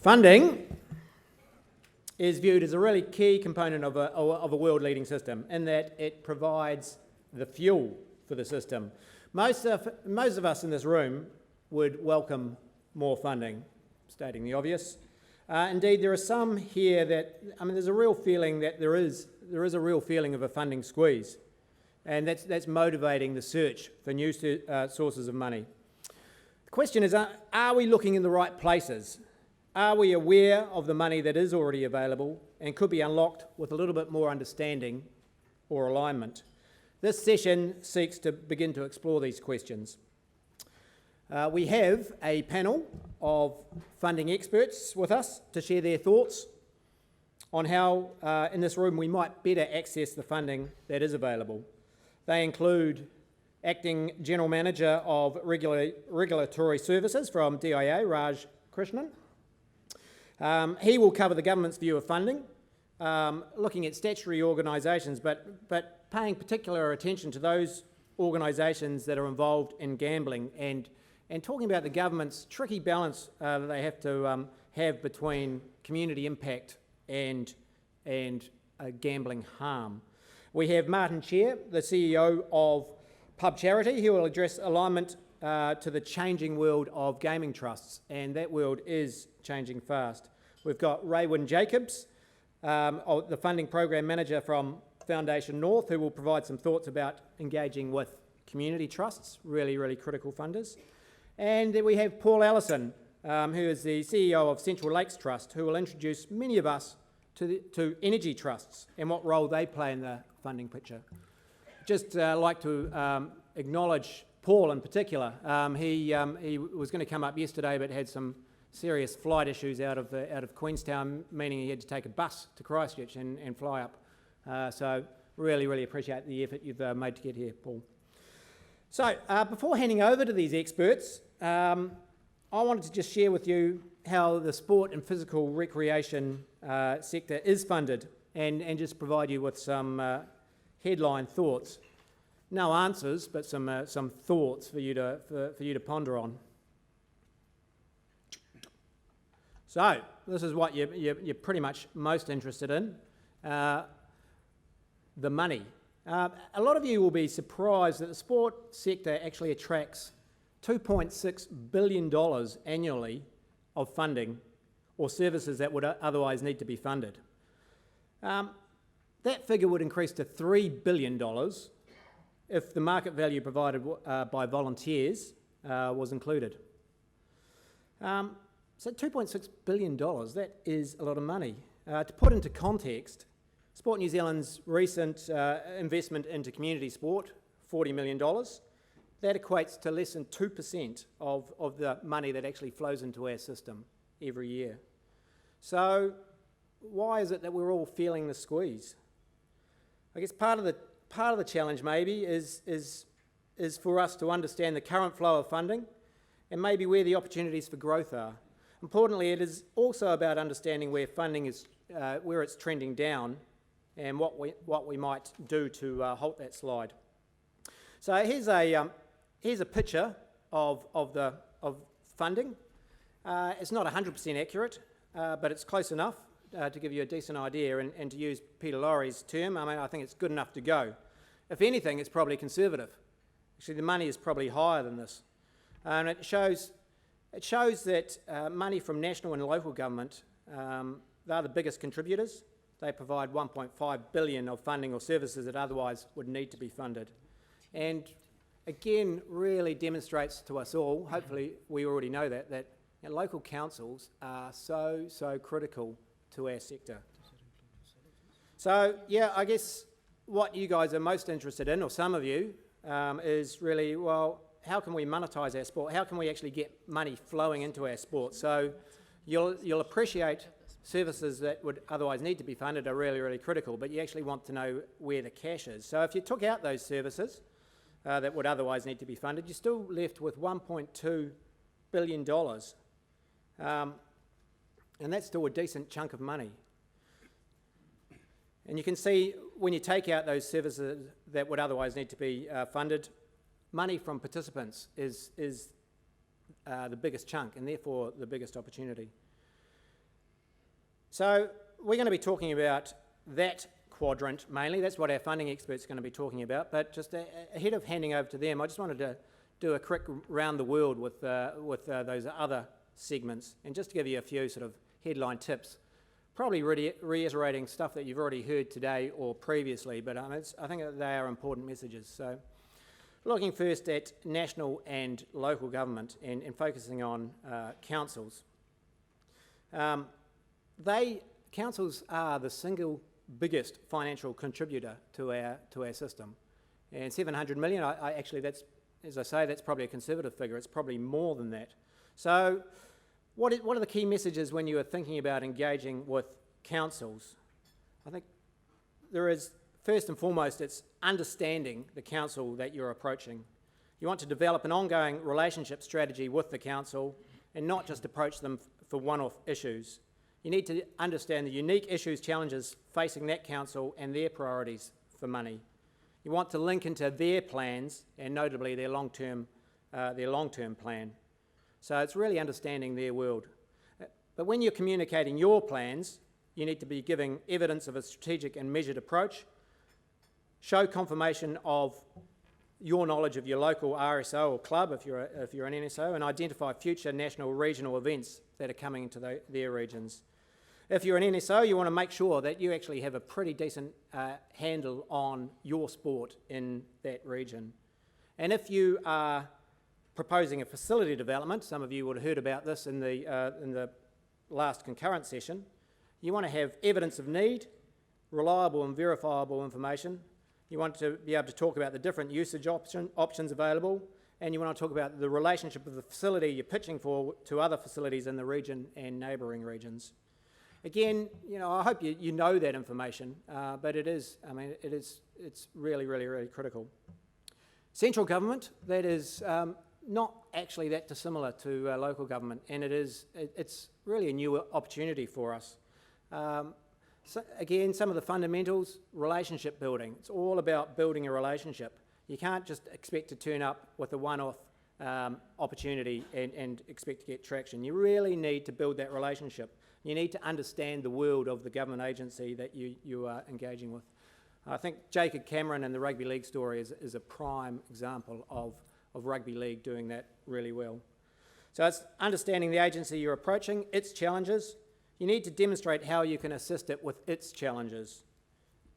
Funding is viewed as a really key component of a world-leading system in that it provides the fuel for the system. Most of us in this room would welcome more funding, stating the obvious. Indeed, there are some here that, there's a real feeling that there is a real feeling of a funding squeeze, and that's motivating the search for new sources of money. The question is, are we looking in the right places? Are we aware of the money that is already available and could be unlocked with a little bit more understanding or alignment? This session seeks to begin to explore these questions. We have a panel of funding experts with us to share their thoughts on how, in this room, we might better access the funding that is available. They include Acting General Manager of Regulatory Services from DIA, Krishnan. He will cover the government's view of funding, looking at statutory organisations, but paying particular attention to those organisations that are involved in gambling and talking about the government's tricky balance that they have to have between community impact and gambling harm. We have Martin Chair, the CEO of Pub Charity. He will address alignment to the changing world of gaming trusts, and that world is changing fast. We've got Raewynne Jacobs, the funding program manager from Foundation North, who will provide some thoughts about engaging with community trusts, really critical funders. And then we have Paul Allison, who is the CEO of Central Lakes Trust, who will introduce many of us to energy trusts and what role they play in the funding picture. Just like to acknowledge Paul in particular. He was going to come up yesterday but had some serious flight issues out of Queenstown, meaning he had to take a bus to Christchurch and fly up. So really appreciate the effort you've made to get here, Paul. So before handing over to these experts, I wanted to just share with you how the sport and physical recreation sector is funded and just provide you with some headline thoughts. No answers, but some thoughts for you to ponder on. So this is what you're pretty much most interested in, the money. A lot of you will be surprised that the sport sector actually attracts $2.6 billion annually of funding or services that would otherwise need to be funded. That figure would increase to $3 billion if the market value provided by volunteers was included. So $2.6 billion, that is a lot of money. To put into context, Sport New Zealand's recent investment into community sport, $40 million, that equates to less than 2% of the money that actually flows into our system every year. So why is it that we're all feeling the squeeze? I guess part of the challenge maybe is for us to understand the current flow of funding and maybe where the opportunities for growth are. Importantly, it is also about understanding where funding is, where it's trending down, and what we might do to halt that slide. So here's a picture of funding. It's not 100% accurate, but it's close enough to give you a decent idea. And to use Peter Lorre's term, I think it's good enough to go. If anything, it's probably conservative. Actually, the money is probably higher than this, and it shows that money from national and local government, they're the biggest contributors. They provide $1.5 billion of funding or services that otherwise would need to be funded. And again, really demonstrates to us all, hopefully we already know that local councils are so critical to our sector. So yeah, I guess what you guys are most interested in, or some of you, is really, well, how can we monetize our sport? How can we actually get money flowing into our sport? So you'll appreciate services that would otherwise need to be funded are really critical, but you actually want to know where the cash is. So if you took out those services that would otherwise need to be funded, you're still left with $1.2 billion. And that's still a decent chunk of money. And you can see when you take out those services that would otherwise need to be funded, money from participants is the biggest chunk and therefore the biggest opportunity. So we're going to be talking about that quadrant mainly. That's what our funding experts are going to be talking about. But just ahead of handing over to them, I just wanted to do a quick round the world with those other segments, and just to give you a few sort of headline tips, probably reiterating stuff that you've already heard today or previously, but I think that they are important messages. So looking first at national and local government and focusing on councils. Councils are the single biggest financial contributor to our system, and 700 million. Actually, that's, as I say, that's probably a conservative figure. It's probably more than that. So, what are the key messages when you are thinking about engaging with councils? I think there is, first and foremost, it's understanding the council that you're approaching. You want to develop an ongoing relationship strategy with the council and not just approach them for one-off issues. You need to understand the unique issues, challenges facing that council and their priorities for money. You want to link into their plans and notably their long-term plan. So it's really understanding their world. But when you're communicating your plans, you need to be giving evidence of a strategic and measured approach, show confirmation of your knowledge of your local RSO or club if you're an NSO, and identify future national or regional events that are coming into their regions. If you're an NSO, you want to make sure that you actually have a pretty decent handle on your sport in that region. And if you are proposing a facility development, some of you would have heard about this in the last concurrent session, you want to have evidence of need, reliable and verifiable information. You want to be able to talk about the different usage options available, and you want to talk about the relationship of the facility you're pitching for to other facilities in the region and neighbouring regions. Again, I hope you know that information, but it's really, really, really critical. Central government, that is not actually that dissimilar to local government, and it's really a new opportunity for us. So again, some of the fundamentals, relationship building. It's all about building a relationship. You can't just expect to turn up with a one-off opportunity and expect to get traction. You really need to build that relationship. You need to understand the world of the government agency that you are engaging with. I think Jacob Cameron and the rugby league story is a prime example of rugby league doing that really well. So it's understanding the agency you're approaching, its challenges. You need to demonstrate how you can assist it with its challenges.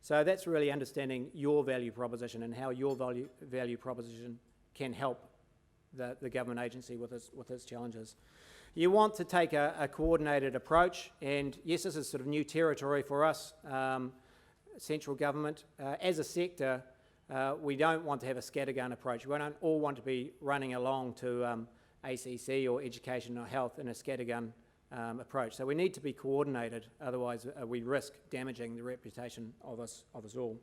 So that's really understanding your value proposition and how your value proposition can help the government agency with its challenges. You want to take a coordinated approach, and yes, this is sort of new territory for us, central government. As a sector, we don't want to have a scattergun approach. We don't all want to be running along to ACC or education or health in a scattergun approach. So we need to be coordinated, otherwise we risk damaging the reputation of us all.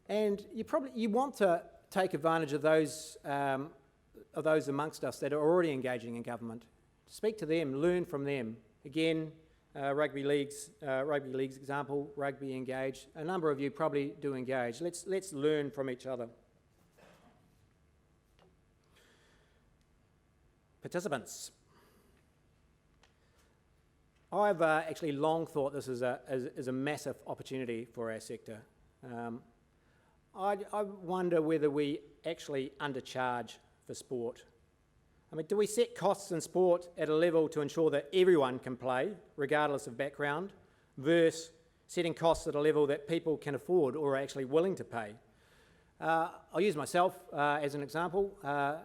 And you want to take advantage of those amongst us that are already engaging in government. Speak to them, learn from them. Again, rugby league's example, Rugby Engage. A number of you probably do engage. Let's learn from each other. Participants. I've actually long thought this is a massive opportunity for our sector. I wonder whether we actually undercharge for sport. I mean, do we set costs in sport at a level to ensure that everyone can play, regardless of background, versus setting costs at a level that people can afford or are actually willing to pay? I'll use myself as an example. A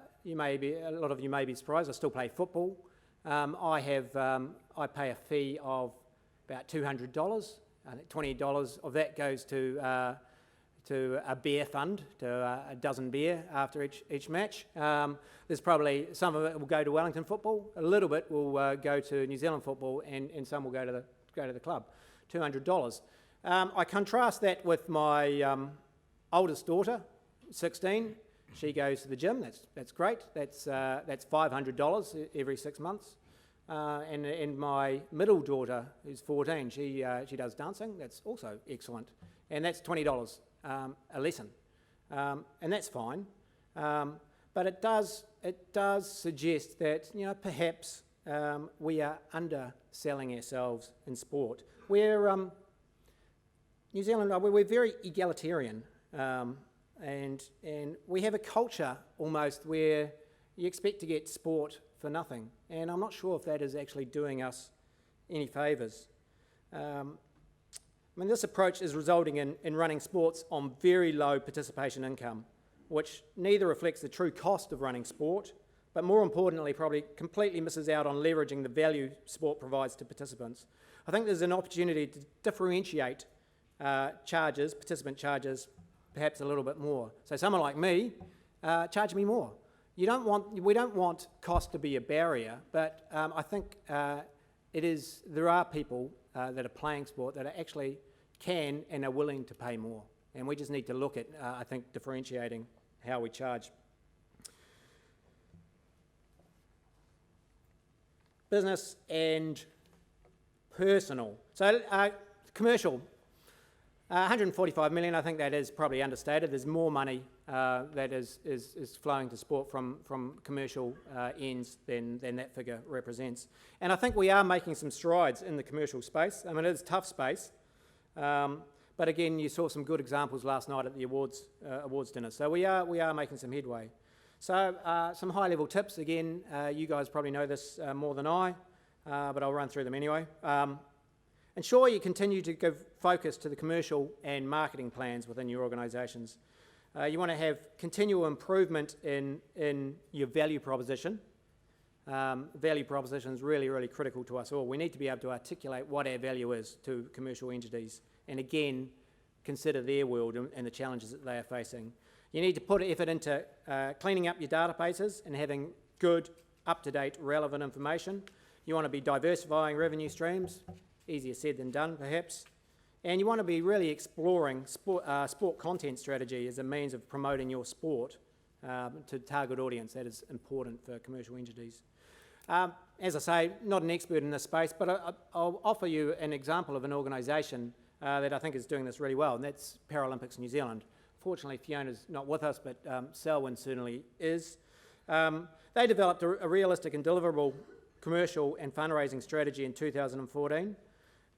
lot of you may be surprised, I still play football. I pay a fee of about $200. I think $20 of that goes to a beer fund, to a dozen beer after each match. There's probably some of it will go to Wellington football, a little bit will go to New Zealand football, and some will go to the club. $200. I contrast that with my oldest daughter, 16. She goes to the gym. That's great. That's $500 every 6 months. And my middle daughter, who's 14, she does dancing. That's also excellent, and that's $20 a lesson, and that's fine. But it does suggest that perhaps we are underselling ourselves in sport. We're New Zealand, we're very egalitarian, and we have a culture almost where you expect to get sport for nothing, and I'm not sure if that is actually doing us any favours. This approach is resulting in running sports on very low participation income, which neither reflects the true cost of running sport, but more importantly, probably completely misses out on leveraging the value sport provides to participants. I think there's an opportunity to differentiate participant charges, perhaps a little bit more. So someone like me, charge me more. We don't want cost to be a barrier, but I think there are people that are playing sport that are actually can and are willing to pay more. And we just need to look at, I think, differentiating how we charge. Business and personal. So commercial, 145 million, I think that is probably understated. There's more money that is flowing to sport from commercial ends than that figure represents. And I think we are making some strides in the commercial space. It is a tough space. But again, you saw some good examples last night at the awards dinner. So we are making some headway. So some high-level tips. Again, you guys probably know this more than I, but I'll run through them anyway. Ensure you continue to give focus to the commercial and marketing plans within your organisations. You want to have continual improvement in your value proposition. Value proposition is really, really critical to us all. We need to be able to articulate what our value is to commercial entities, and again, consider their world and the challenges that they are facing. You need to put effort into cleaning up your databases and having good, up-to-date, relevant information. You want to be diversifying revenue streams, easier said than done perhaps, and you want to be really exploring sport content strategy as a means of promoting your sport to target audience. That is important for commercial entities. As I say, not an expert in this space, but I'll offer you an example of an organisation that I think is doing this really well, and that's Paralympics New Zealand. Fortunately, Fiona's not with us, but Selwyn certainly is. They developed a realistic and deliverable commercial and fundraising strategy in 2014.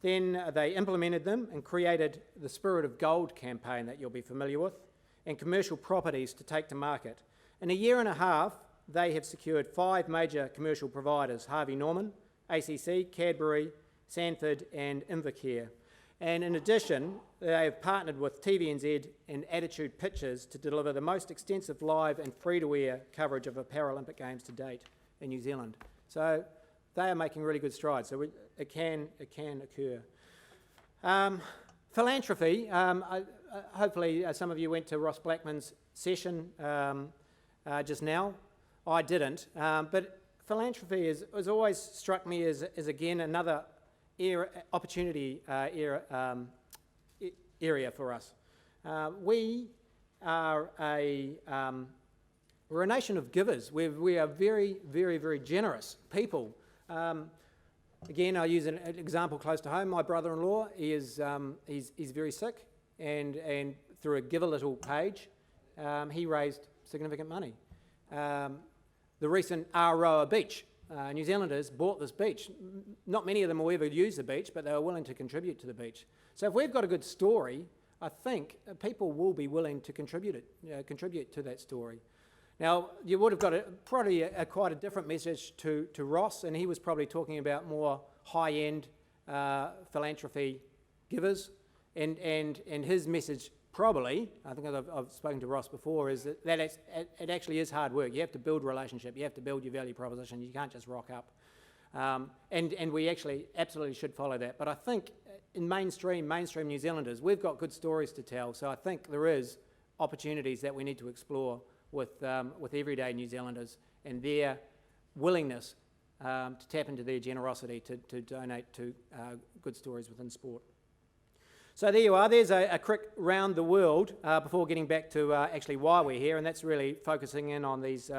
Then they implemented them and created the Spirit of Gold campaign that you'll be familiar with, and commercial properties to take to market. In a year and a half, they have secured 5 major commercial providers: Harvey Norman, ACC, Cadbury, Sanford and Invacare. And in addition, they have partnered with TVNZ and Attitude Pictures to deliver the most extensive live and free-to-air coverage of the Paralympic Games to date in New Zealand. So they are making really good strides. So it can occur. Philanthropy. Hopefully some of you went to Ross Blackman's session just now. I didn't, but philanthropy has always struck me as again another opportunity area for us. We're a nation of givers. We are very, very, very generous people. Again, I use an example close to home. My brother-in-law he's very sick, and through a Give a Little page, he raised significant money. The recent Aroa Beach, New Zealanders bought this beach. Not many of them will ever use the beach, but they were willing to contribute to the beach. So if we've got a good story, I think people will be willing to contribute to that story. Now, you would have got probably quite a different message to Ross, and he was probably talking about more high-end philanthropy givers, and his message probably, I think I've spoken to Ross before, is that it actually is hard work. You have to build relationship, you have to build your value proposition, you can't just rock up. And we actually absolutely should follow that. But I think in mainstream New Zealanders, we've got good stories to tell, so I think there is opportunities that we need to explore with everyday New Zealanders and their willingness to tap into their generosity to donate to good stories within sport. So there you are. There's a quick round the world before getting back to actually why we're here, and that's really focusing in on these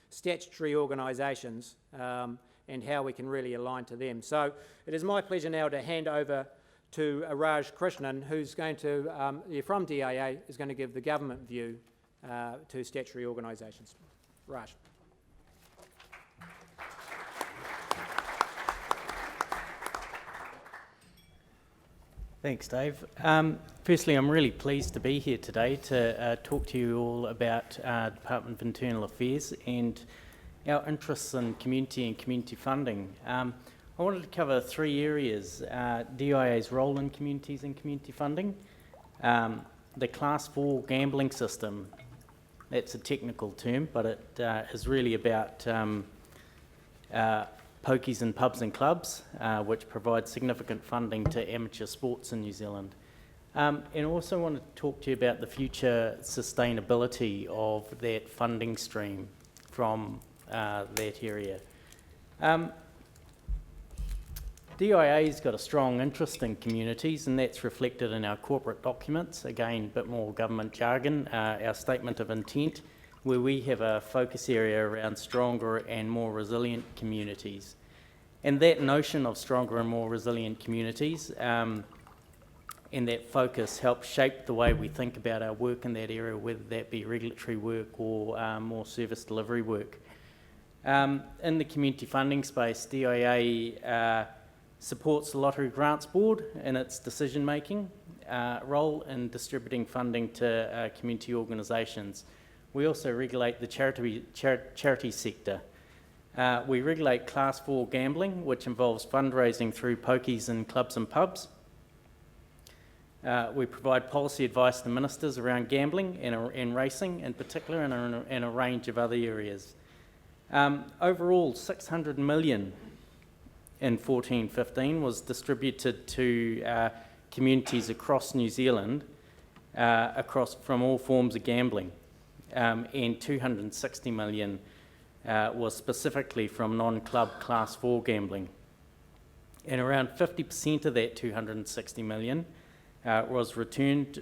statutory organisations and how we can really align to them. So it is my pleasure now to hand over to Raj Krishnan, who's going to, from DAA, is going to give the government view to statutory organisations. Raj. Thanks, Dave. Firstly, I'm really pleased to be here today to talk to you all about Department of Internal Affairs and our interests in community and community funding. I wanted to cover three areas: DIA's role in communities and community funding, the Class 4 gambling system. That's a technical term, but it is really about pokies and pubs and clubs, which provide significant funding to amateur sports in New Zealand. And also want to talk to you about the future sustainability of that funding stream from that area. DIA's got a strong interest in communities, and that's reflected in our corporate documents. Again, a bit more government jargon, our statement of intent, where we have a focus area around stronger and more resilient communities. And that notion of stronger and more resilient communities and that focus helps shape the way we think about our work in that area, whether that be regulatory work or more service delivery work. In the community funding space, DIA supports the Lottery Grants Board in its decision-making role in distributing funding to community organisations. We also regulate the charity sector. We regulate Class 4 gambling, which involves fundraising through pokies and clubs and pubs. We provide policy advice to ministers around gambling and racing in particular, and in a range of other areas. Overall, 600 million in 14-15 was distributed to communities across New Zealand, from all forms of gambling. And 260 million was specifically from non-club Class 4 gambling. And around 50% of that 260 million was returned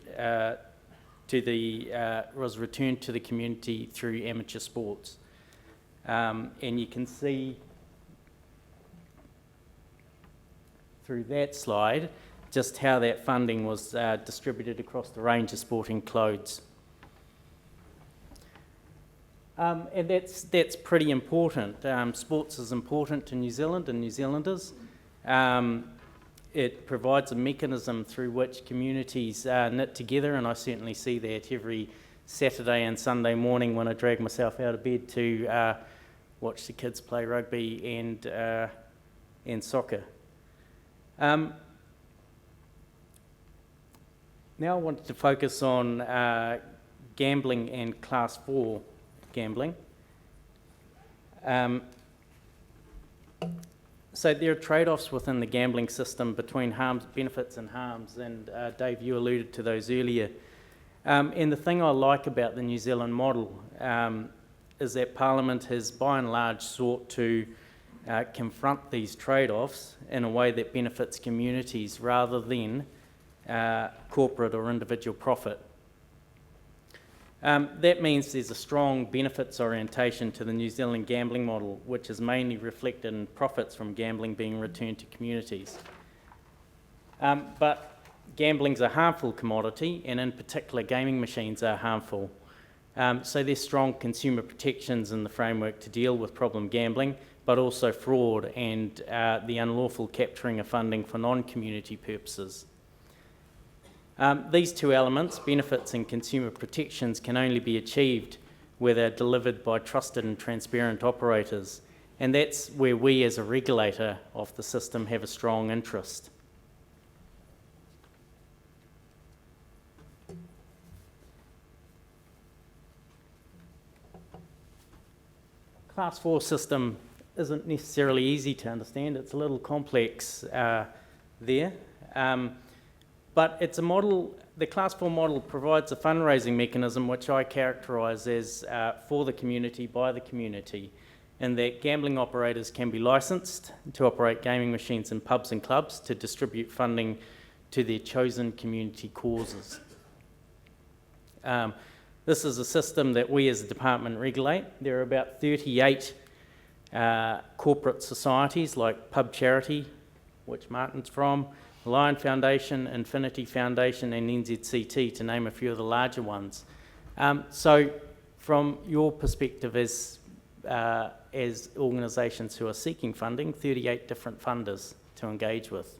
to the community through amateur sports. And you can see through that slide just how that funding was distributed across the range of sporting codes. And that's pretty important. Sports is important to New Zealand and New Zealanders. It provides a mechanism through which communities knit together, and I certainly see that every Saturday and Sunday morning when I drag myself out of bed to watch the kids play rugby and soccer. Now I wanted to focus on gambling and Class 4 gambling. So there are trade-offs within the gambling system between benefits and harms, and Dave, you alluded to those earlier. And the thing I like about the New Zealand model is that Parliament has by and large sought to confront these trade-offs in a way that benefits communities rather than corporate or individual profit. That means there's a strong benefits orientation to the New Zealand gambling model, which is mainly reflected in profits from gambling being returned to communities. But gambling's a harmful commodity, and in particular gaming machines are harmful. So there's strong consumer protections in the framework to deal with problem gambling, but also fraud and the unlawful capturing of funding for non-community purposes. These two elements, benefits and consumer protections, can only be achieved where they're delivered by trusted and transparent operators, and that's where we as a regulator of the system have a strong interest. Class 4 system isn't necessarily easy to understand. It's a little complex there. But it's a model, the Class 4 model provides a fundraising mechanism which I characterise as for the community, by the community, and that gambling operators can be licensed to operate gaming machines in pubs and clubs to distribute funding to their chosen community causes. This is a system that we as a department regulate. There are about 38 corporate societies like Pub Charity, which Martin's from, Lion Foundation, Infinity Foundation and NZCT, to name a few of the larger ones. So from your perspective as organisations who are seeking funding, 38 different funders to engage with.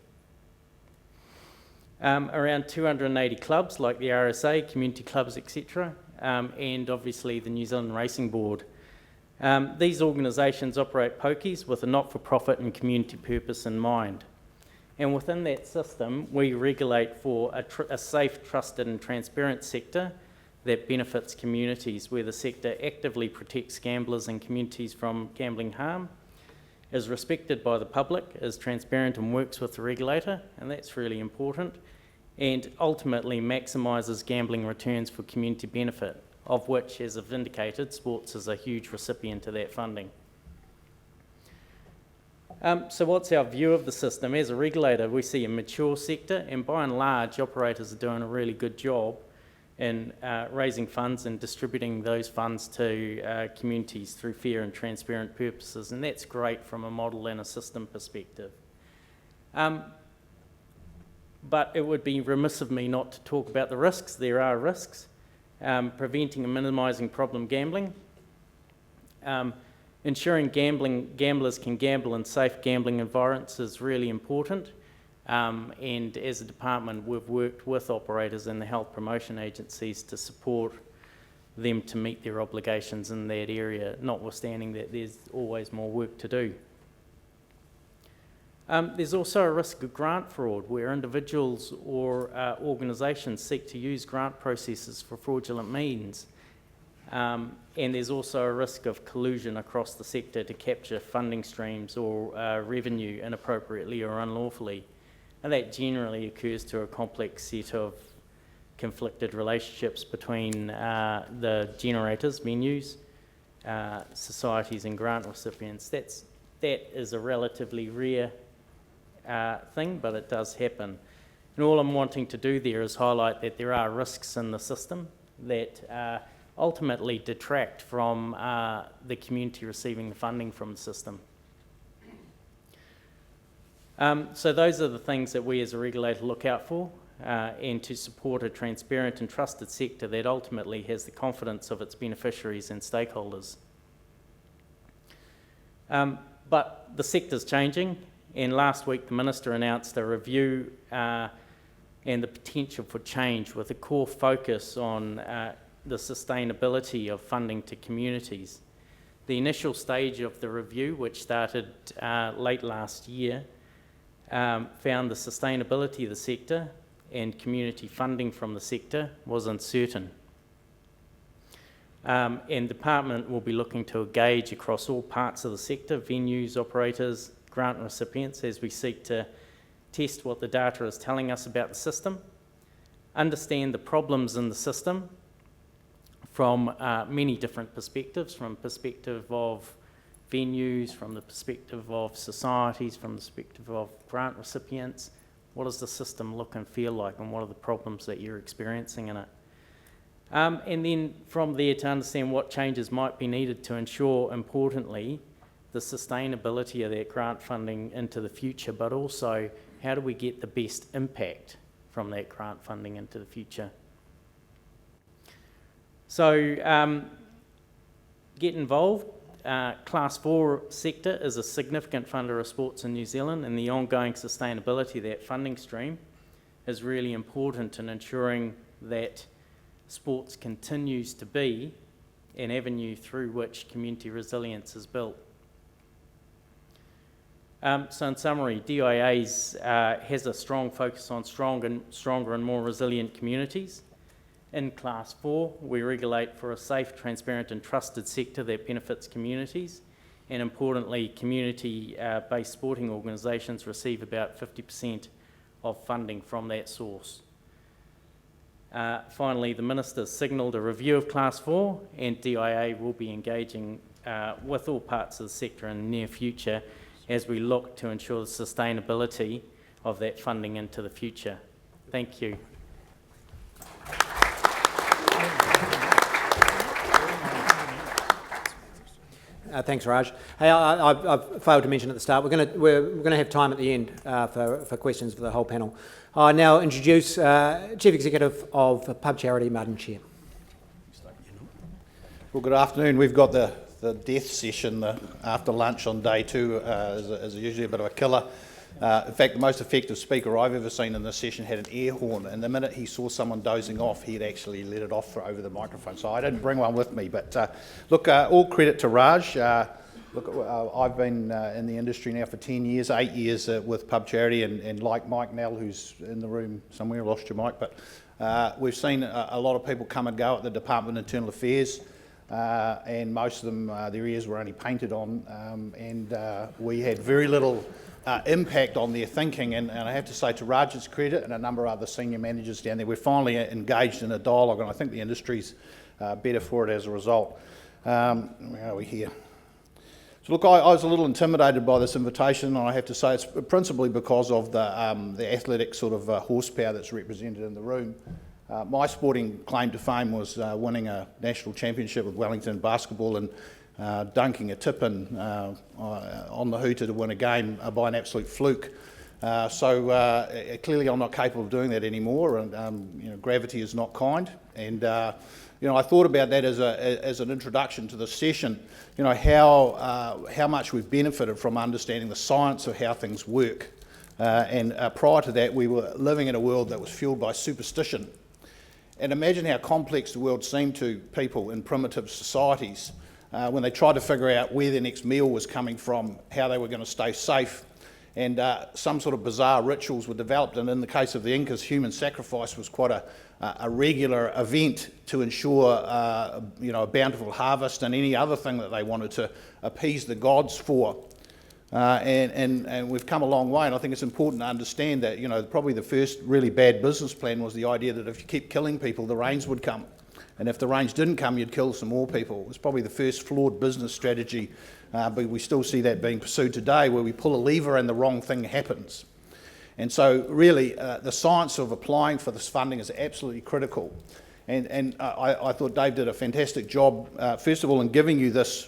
Around 280 clubs like the RSA, community clubs, etc., and obviously the New Zealand Racing Board. These organisations operate pokies with a not-for-profit and community purpose in mind. And within that system, we regulate for a safe, trusted and transparent sector that benefits communities, where the sector actively protects gamblers and communities from gambling harm, is respected by the public, is transparent and works with the regulator, and that's really important, and ultimately maximises gambling returns for community benefit, of which, as I've indicated, sports is a huge recipient of that funding. So what's our view of the system? As a regulator, we see a mature sector, and by and large, operators are doing a really good job in raising funds and distributing those funds to communities through fair and transparent purposes, and that's great from a model and a system perspective. But it would be remiss of me not to talk about the risks. There are risks. Preventing and minimising problem gambling. Ensuring gamblers can gamble in safe gambling environments is really important. And as a department, we've worked with operators and the health promotion agencies to support them to meet their obligations in that area, notwithstanding that there's always more work to do. There's also a risk of grant fraud, where individuals or organisations seek to use grant processes for fraudulent means. And there's also a risk of collusion across the sector to capture funding streams or revenue inappropriately or unlawfully. And that generally occurs through a complex set of conflicted relationships between the generators, venues, societies and grant recipients. That is a relatively rare thing, but it does happen. And all I'm wanting to do there is highlight that there are risks in the system that ultimately detract from the community receiving the funding from the system. So those are the things that we as a regulator look out for, and to support a transparent and trusted sector that ultimately has the confidence of its beneficiaries and stakeholders. But the sector's changing, and last week the Minister announced a review and the potential for change with a core focus on the sustainability of funding to communities. The initial stage of the review, which started late last year, found the sustainability of the sector and community funding from the sector was uncertain. And the department will be looking to engage across all parts of the sector, venues, operators, grant recipients, as we seek to test what the data is telling us about the system, understand the problems in the system from many different perspectives, from perspective of venues, from the perspective of societies, from the perspective of grant recipients. What does the system look and feel like, and what are the problems that you're experiencing in it? And then from there to understand what changes might be needed to ensure, importantly, the sustainability of that grant funding into the future, but also how do we get the best impact from that grant funding into the future. So get involved. Class 4 sector is a significant funder of sports in New Zealand, and the ongoing sustainability of that funding stream is really important in ensuring that sports continues to be an avenue through which community resilience is built. So in summary, DIA's has a strong focus on stronger and more resilient communities. In Class 4, we regulate for a safe, transparent and trusted sector that benefits communities, and importantly, community-based sporting organisations receive about 50% of funding from that source. Finally, the Minister signalled a review of Class 4, and DIA will be engaging with all parts of the sector in the near future as we look to ensure the sustainability of that funding into the future. Thank you. Thanks, Raj. Hey, I've failed to mention at the start, we're going to have time at the end for questions for the whole panel. I now introduce Chief Executive of Pub Charity, Martin Chair. Well, good afternoon. We've got the death session after lunch on day 2 is usually a bit of a killer. In fact, the most effective speaker I've ever seen in this session had an air horn, and the minute he saw someone dozing off, he'd actually let it off over the microphone. So I didn't bring one with me, but look, all credit to Raj. I've been in the industry now for 10 years, 8 years with Pub Charity, and like Mike Nell, who's in the room somewhere, lost your mic, but we've seen a lot of people come and go at the Department of Internal Affairs, and most of them, their ears were only painted on, and we had very little impact on their thinking, and I have to say, to Raj's credit and a number of other senior managers down there, we're finally engaged in a dialogue, and I think the industry's better for it as a result. Where are we here? So look, I was a little intimidated by this invitation, and I have to say it's principally because of the athletic sort of horsepower that's represented in the room. My sporting claim to fame was winning a national championship with Wellington basketball and dunking a tip in on the hooter to win a game by an absolute fluke. So clearly I'm not capable of doing that anymore, and gravity is not kind. And I thought about that as an introduction to this session. How much we've benefited from understanding the science of how things work. And prior to that, we were living in a world that was fueled by superstition. And imagine how complex the world seemed to people in primitive societies when they tried to figure out where their next meal was coming from, how they were going to stay safe, and some sort of bizarre rituals were developed. And in the case of the Incas, human sacrifice was quite a regular event to ensure a bountiful harvest and any other thing that they wanted to appease the gods for. And we've come a long way, and I think it's important to understand that probably the first really bad business plan was the idea that if you keep killing people, the rains would come. And if the rains didn't come, you'd kill some more people. It was probably the first flawed business strategy, but we still see that being pursued today, where we pull a lever and the wrong thing happens. And so really, the science of applying for this funding is absolutely critical. And I thought Dave did a fantastic job, first of all, in giving you this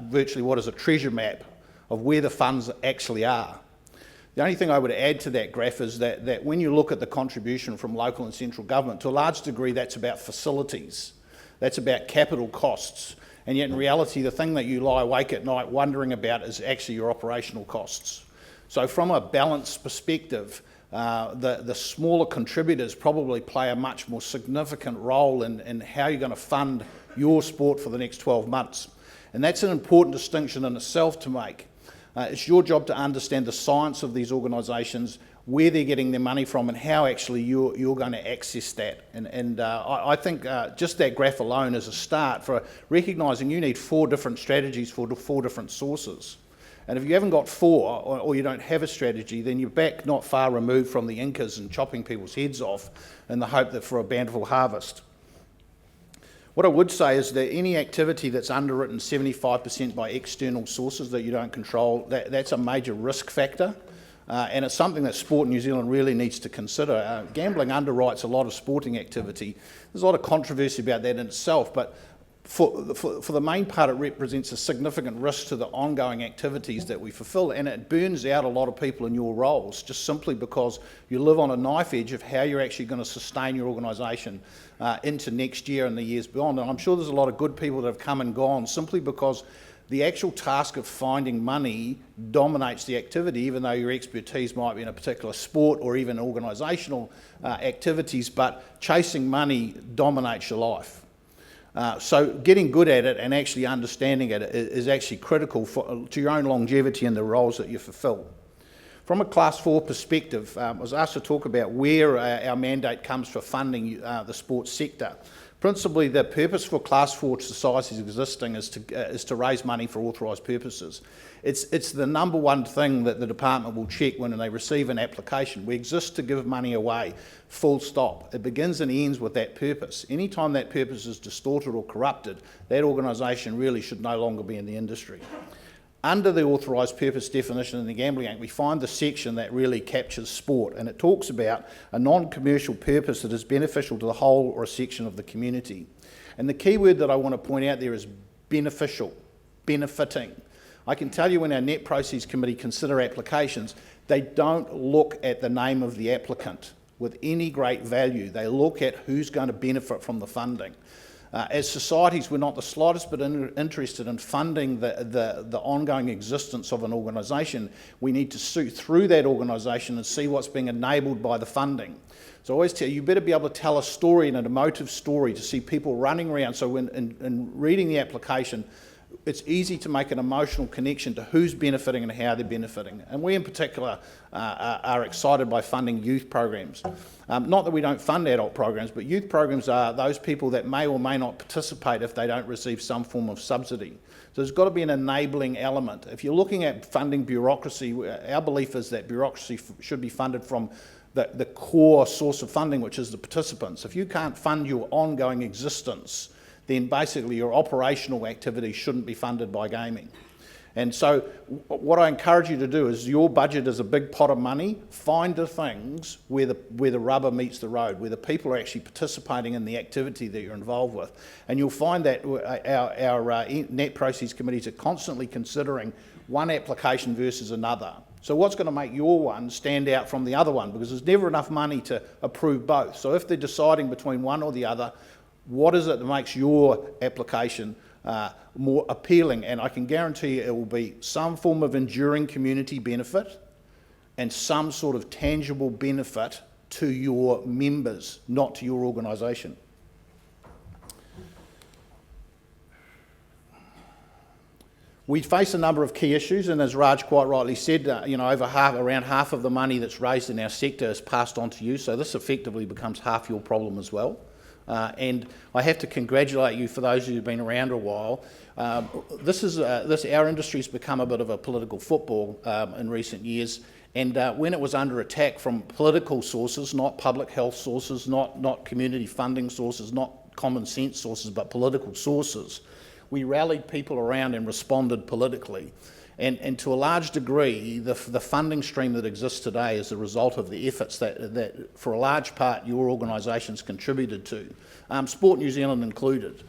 virtually what is a treasure map of where the funds actually are. The only thing I would add to that graph is that when you look at the contribution from local and central government, to a large degree that's about facilities, that's about capital costs, and yet in reality the thing that you lie awake at night wondering about is actually your operational costs. So from a balance perspective, the smaller contributors probably play a much more significant role in how you're going to fund your sport for the next 12 months. And that's an important distinction in itself to make. It's your job to understand the science of these organisations, where they're getting their money from, and how actually you're going to access that. And I think just that graph alone is a start for recognising you need 4 different strategies for 4 different sources. And if you haven't got 4, or you don't have a strategy, then you're back not far removed from the Incas and chopping people's heads off in the hope that for a bountiful harvest. What I would say is that any activity that's underwritten 75% by external sources that you don't control, that's a major risk factor. And it's something that Sport New Zealand really needs to consider. Gambling underwrites a lot of sporting activity. There's a lot of controversy about that in itself, but for the main part, it represents a significant risk to the ongoing activities that we fulfil, and it burns out a lot of people in your roles just simply because you live on a knife edge of how you're actually going to sustain your organisation into next year and the years beyond. And I'm sure there's a lot of good people that have come and gone simply because the actual task of finding money dominates the activity, even though your expertise might be in a particular sport or even organisational activities, but chasing money dominates your life. So getting good at it and actually understanding it is actually critical to your own longevity in the roles that you fulfil. From a Class 4 perspective, I was asked to talk about where our mandate comes for funding the sports sector. Principally, the purpose for Class 4 societies existing is to raise money for authorised purposes. It's the number one thing that the department will check when they receive an application. We exist to give money away, full stop. It begins and ends with that purpose. Anytime that purpose is distorted or corrupted, that organisation really should no longer be in the industry. Under the authorised purpose definition in the Gambling Act, we find the section that really captures sport, and it talks about a non-commercial purpose that is beneficial to the whole or a section of the community. And the key word that I want to point out there is beneficial, benefiting. I can tell you when our Net Proceeds Committee consider applications, they don't look at the name of the applicant with any great value. They look at who's going to benefit from the funding. As societies, we're not the slightest bit interested in funding the ongoing existence of an organisation. We need to see through that organisation and see what's being enabled by the funding. So I always tell you better be able to tell a story and an emotive story to see people running around. So when in reading the application, it's easy to make an emotional connection to who's benefiting and how they're benefiting. And we in particular are excited by funding youth programs. Not that we don't fund adult programs, but youth programs are those people that may or may not participate if they don't receive some form of subsidy. So there's got to be an enabling element. If you're looking at funding bureaucracy, our belief is that bureaucracy should be funded from the core source of funding, which is the participants. If you can't fund your ongoing existence, then basically your operational activity shouldn't be funded by gaming. And so what I encourage you to do is your budget is a big pot of money, find the things where the rubber meets the road, where the people are actually participating in the activity that you're involved with. And you'll find that our net proceeds committees are constantly considering one application versus another. So what's going to make your one stand out from the other one? Because there's never enough money to approve both. So if they're deciding between one or the other, what is it that makes your application more appealing? And I can guarantee you it will be some form of enduring community benefit and some sort of tangible benefit to your members, not to your organisation. We face a number of key issues, and as Raj quite rightly said, around half of the money that's raised in our sector is passed on to you, so this effectively becomes half your problem as well. And I have to congratulate you for those who've been around a while. Our industry's become a bit of a political football in recent years, and when it was under attack from political sources, not public health sources, not community funding sources, not common sense sources, but political sources, we rallied people around and responded politically. And to a large degree, the funding stream that exists today is a result of the efforts that for a large part, your organisations contributed to, Sport New Zealand included.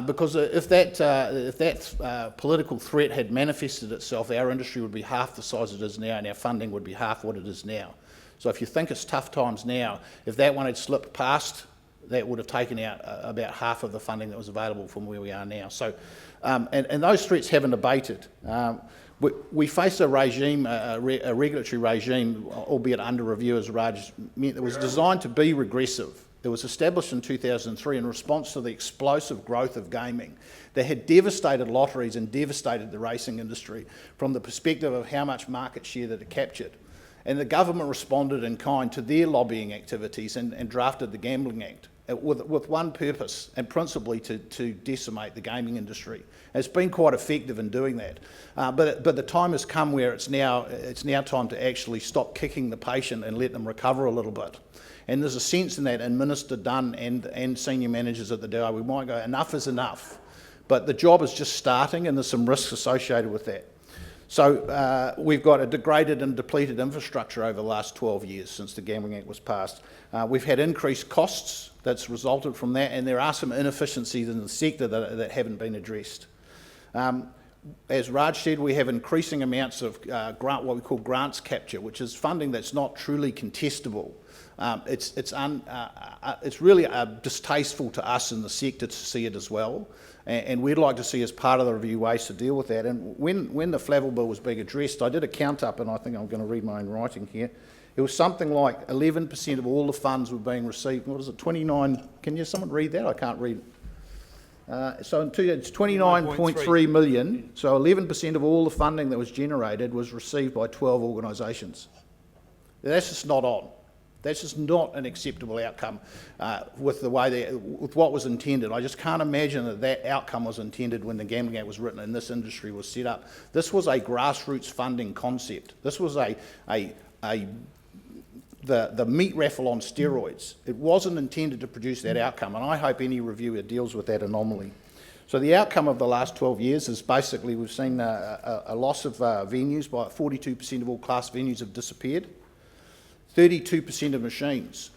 Because if that political threat had manifested itself, our industry would be half the size it is now, and our funding would be half what it is now. So if you think it's tough times now, if that one had slipped past, that would have taken out about half of the funding that was available from where we are now. So, and those threats haven't abated. We face a regime, a regulatory regime, albeit under review, as Raj meant, that was designed to be regressive. It was established in 2003 in response to the explosive growth of gaming that had devastated lotteries and devastated the racing industry from the perspective of how much market share that it captured. And the government responded in kind to their lobbying activities and drafted the Gambling Act with one purpose, and principally to decimate the gaming industry. And it's been quite effective in doing that. But the time has come where it's now time to actually stop kicking the patient and let them recover a little bit. And there's a sense in that, and Minister Dunn and senior managers at the DI, we might go, enough is enough. But the job is just starting, and there's some risks associated with that. So we've got a degraded and depleted infrastructure over the last 12 years since the Gambling Act was passed. We've had increased costs that's resulted from that, and there are some inefficiencies in the sector that haven't been addressed. As Raj said, we have increasing amounts of what we call grants capture, which is funding that's not truly contestable. It's really distasteful to us in the sector to see it as well, and we'd like to see as part of the review ways to deal with that. And when the Flavel Bill was being addressed, I did a count up, and I think I'm going to read my own writing here. It was something like 11% of all the funds were being received. What is it, 29? Can someone read that? I can't read it. So it's 29.3 million. So 11% of all the funding that was generated was received by 12 organisations. That's just not on. That's just not an acceptable outcome with what was intended. I just can't imagine that outcome was intended when the Gambling Act was written and this industry was set up. This was a grassroots funding concept. This was the meat raffle on steroids. It wasn't intended to produce that outcome, and I hope any reviewer deals with that anomaly. So the outcome of the last 12 years is basically we've seen a loss of venues. By 42% of all class venues have disappeared. 32% of machines.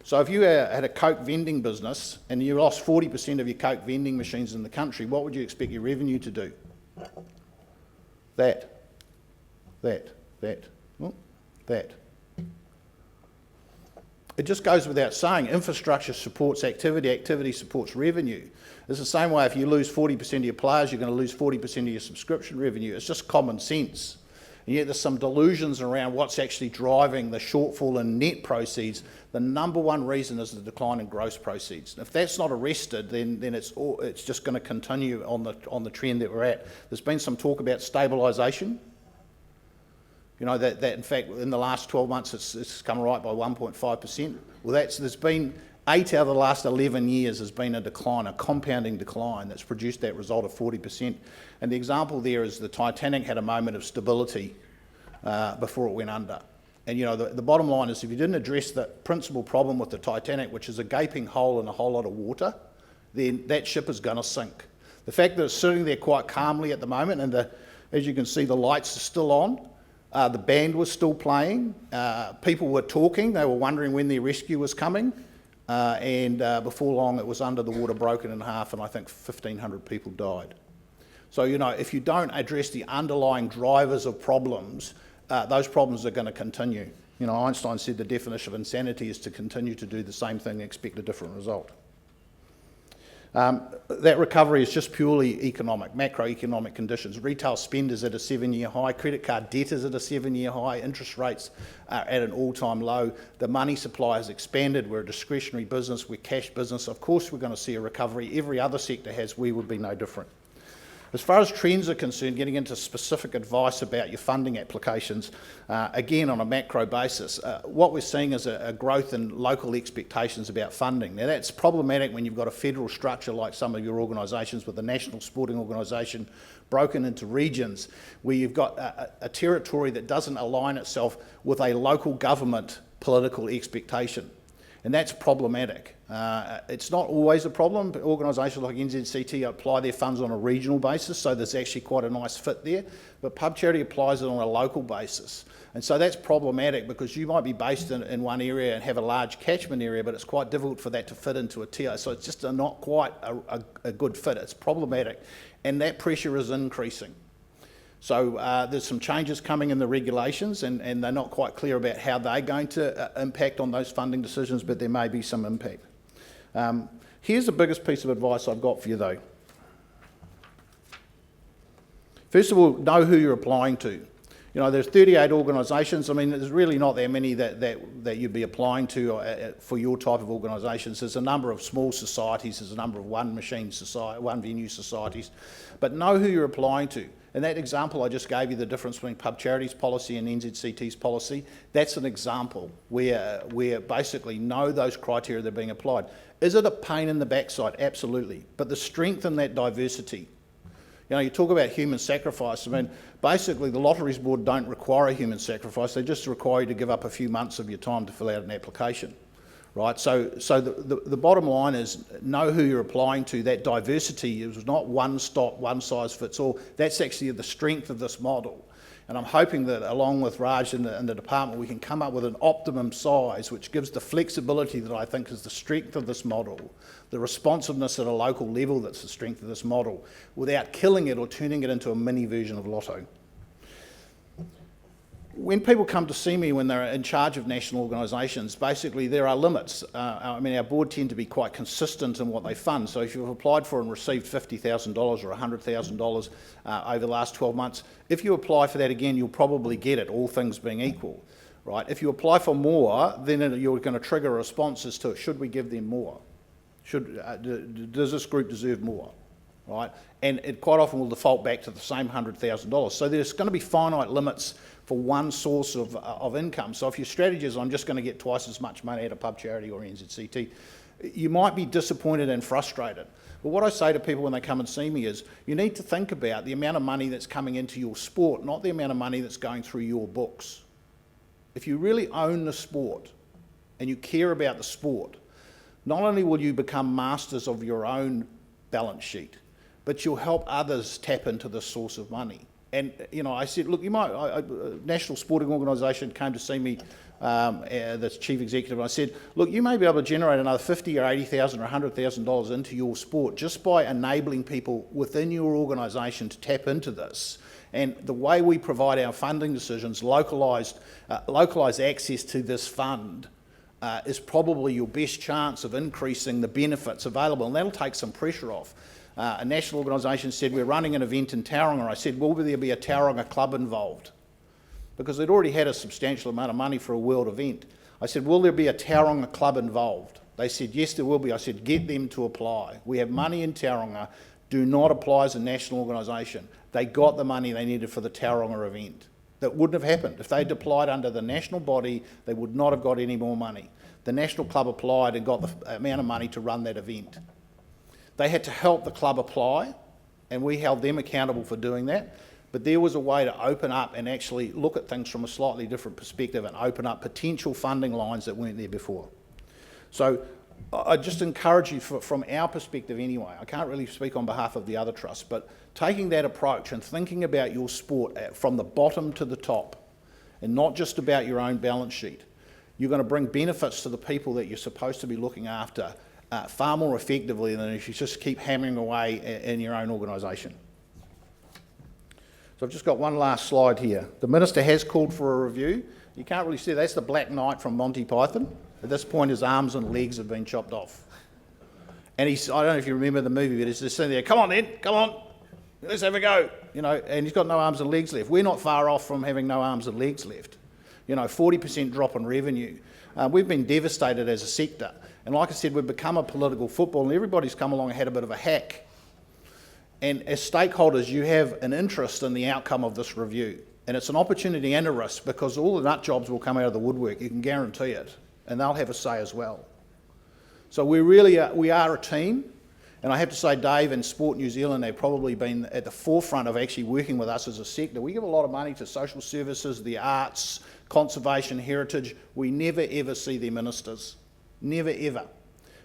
So if you had a Coke vending business and you lost 40% of your Coke vending machines in the country, what would you expect your revenue to do? That. it just goes without saying, infrastructure supports activity, activity supports revenue. It's the same way if you lose 40% of your players, you're going to lose 40% of your subscription revenue. It's just common sense. And yet there's some delusions around what's actually driving the shortfall in net proceeds. The number one reason is the decline in gross proceeds. If that's not arrested, then it's just going to continue on the trend that we're at. There's been some talk about stabilisation. You know, that in fact in the last 12 months it's come right by 1.5%. Well, there's been 8 out of the last 11 years has been a decline, a compounding decline that's produced that result of 40%. And the example there is the Titanic had a moment of stability before it went under. And you know, the bottom line is if you didn't address the principal problem with the Titanic, which is a gaping hole in a whole lot of water, then that ship is going to sink. The fact that it's sitting there quite calmly at the moment, and as you can see, the lights are still on, the band was still playing, people were talking, they were wondering when their rescue was coming, and before long it was under the water, broken in half, and I think 1,500 people died. So, you know, if you don't address the underlying drivers of problems, those problems are going to continue. You know, Einstein said the definition of insanity is to continue to do the same thing and expect a different result. That recovery is just purely economic, macroeconomic conditions. Retail spend is at a 7-year high, credit card debt is at a 7-year high, interest rates are at an all-time low. The money supply has expanded. We're a discretionary business, we're cash business. Of course we're going to see a recovery. Every other sector has, we would be no different. As far as trends are concerned, getting into specific advice about your funding applications, again on a macro basis, what we're seeing is a growth in local expectations about funding. Now that's problematic when you've got a federal structure like some of your organisations with a national sporting organisation broken into regions, where you've got a territory that doesn't align itself with a local government political expectation. And that's problematic. It's not always a problem, but organisations like NZCT apply their funds on a regional basis, so there's actually quite a nice fit there. But Pub Charity applies it on a local basis. And so that's problematic because you might be based in one area and have a large catchment area, but it's quite difficult for that to fit into a tier. So it's just not quite a good fit. It's problematic. And that pressure is increasing. So there's some changes coming in the regulations and they're not quite clear about how they're going to impact on those funding decisions, but there may be some impact. Here's the biggest piece of advice I've got for you though. First of all, know who you're applying to. You know, there's 38 organisations. I mean, there's really not that many that you'd be applying to for your type of organisations. There's a number of small societies, there's a number of one venue societies, but know who you're applying to. And that example I just gave you, the difference between Pub Charity's policy and NZCT's policy, that's an example where basically know those criteria that are being applied. Is it a pain in the backside? Absolutely. But the strength in that diversity. You know, you talk about human sacrifice. I mean, basically the Lotteries Board don't require a human sacrifice. They just require you to give up a few months of your time to fill out an application. Right, so the bottom line is know who you're applying to. That diversity is not one stop, one size fits all. That's actually the strength of this model. And I'm hoping that along with Raj and the department, we can come up with an optimum size which gives the flexibility that I think is the strength of this model, the responsiveness at a local level that's the strength of this model, without killing it or turning it into a mini version of Lotto. When people come to see me when they're in charge of national organisations, basically there are limits. I mean, our board tend to be quite consistent in what they fund. So if you've applied for and received $50,000 or $100,000 over the last 12 months, if you apply for that again, you'll probably get it, all things being equal. Right? If you apply for more, then you're going to trigger a response as to, should we give them more? Does this group deserve more? Right? And it quite often will default back to the same $100,000. So there's going to be finite limits for one source of income. So if your strategy is, I'm just going to get twice as much money out of Pub Charity or NZCT, you might be disappointed and frustrated. But what I say to people when they come and see me is, you need to think about the amount of money that's coming into your sport, not the amount of money that's going through your books. If you really own the sport and you care about the sport, not only will you become masters of your own balance sheet, but you'll help others tap into this source of money. And, you know, I said, look, you might, a national sporting organisation came to see me, the chief executive, and I said, look, you may be able to generate another $50,000 or $80,000 or $100,000 into your sport just by enabling people within your organisation to tap into this. And the way we provide our funding decisions, localised access to this fund, is probably your best chance of increasing the benefits available, and that'll take some pressure off. A national organisation said, we're running an event in Tauranga. I said, will there be a Tauranga club involved? Because they'd already had a substantial amount of money for a world event. I said, will there be a Tauranga club involved? They said, yes, there will be. I said, get them to apply. We have money in Tauranga. Do not apply as a national organisation. They got the money they needed for the Tauranga event. That wouldn't have happened. If they'd applied under the national body, they would not have got any more money. The national club applied and got the amount of money to run that event. They had to help the club apply, and we held them accountable for doing that. But there was a way to open up and actually look at things from a slightly different perspective and open up potential funding lines that weren't there before. So I just encourage you, from our perspective anyway, I can't really speak on behalf of the other trusts, but taking that approach and thinking about your sport from the bottom to the top, and not just about your own balance sheet, you're going to bring benefits to the people that you're supposed to be looking after far more effectively than if you just keep hammering away in your own organisation. So I've just got one last slide here. The Minister has called for a review. You can't really see, that's the Black Knight from Monty Python. At this point, his arms and legs have been chopped off. And he's, I don't know if you remember the movie, but he's just sitting there, come on then, come on, let's have a go. You know, and he's got no arms and legs left. We're not far off from having no arms and legs left. You know, 40% drop in revenue. We've been devastated as a sector. And like I said, we've become a political football, and everybody's come along and had a bit of a hack. And as stakeholders, you have an interest in the outcome of this review. And it's an opportunity and a risk, because all the nut jobs will come out of the woodwork, you can guarantee it. And they'll have a say as well. So we are a team. And I have to say, Dave and Sport New Zealand, they've probably been at the forefront of actually working with us as a sector. We give a lot of money to social services, the arts, conservation, heritage. We never ever see their ministers. Never ever.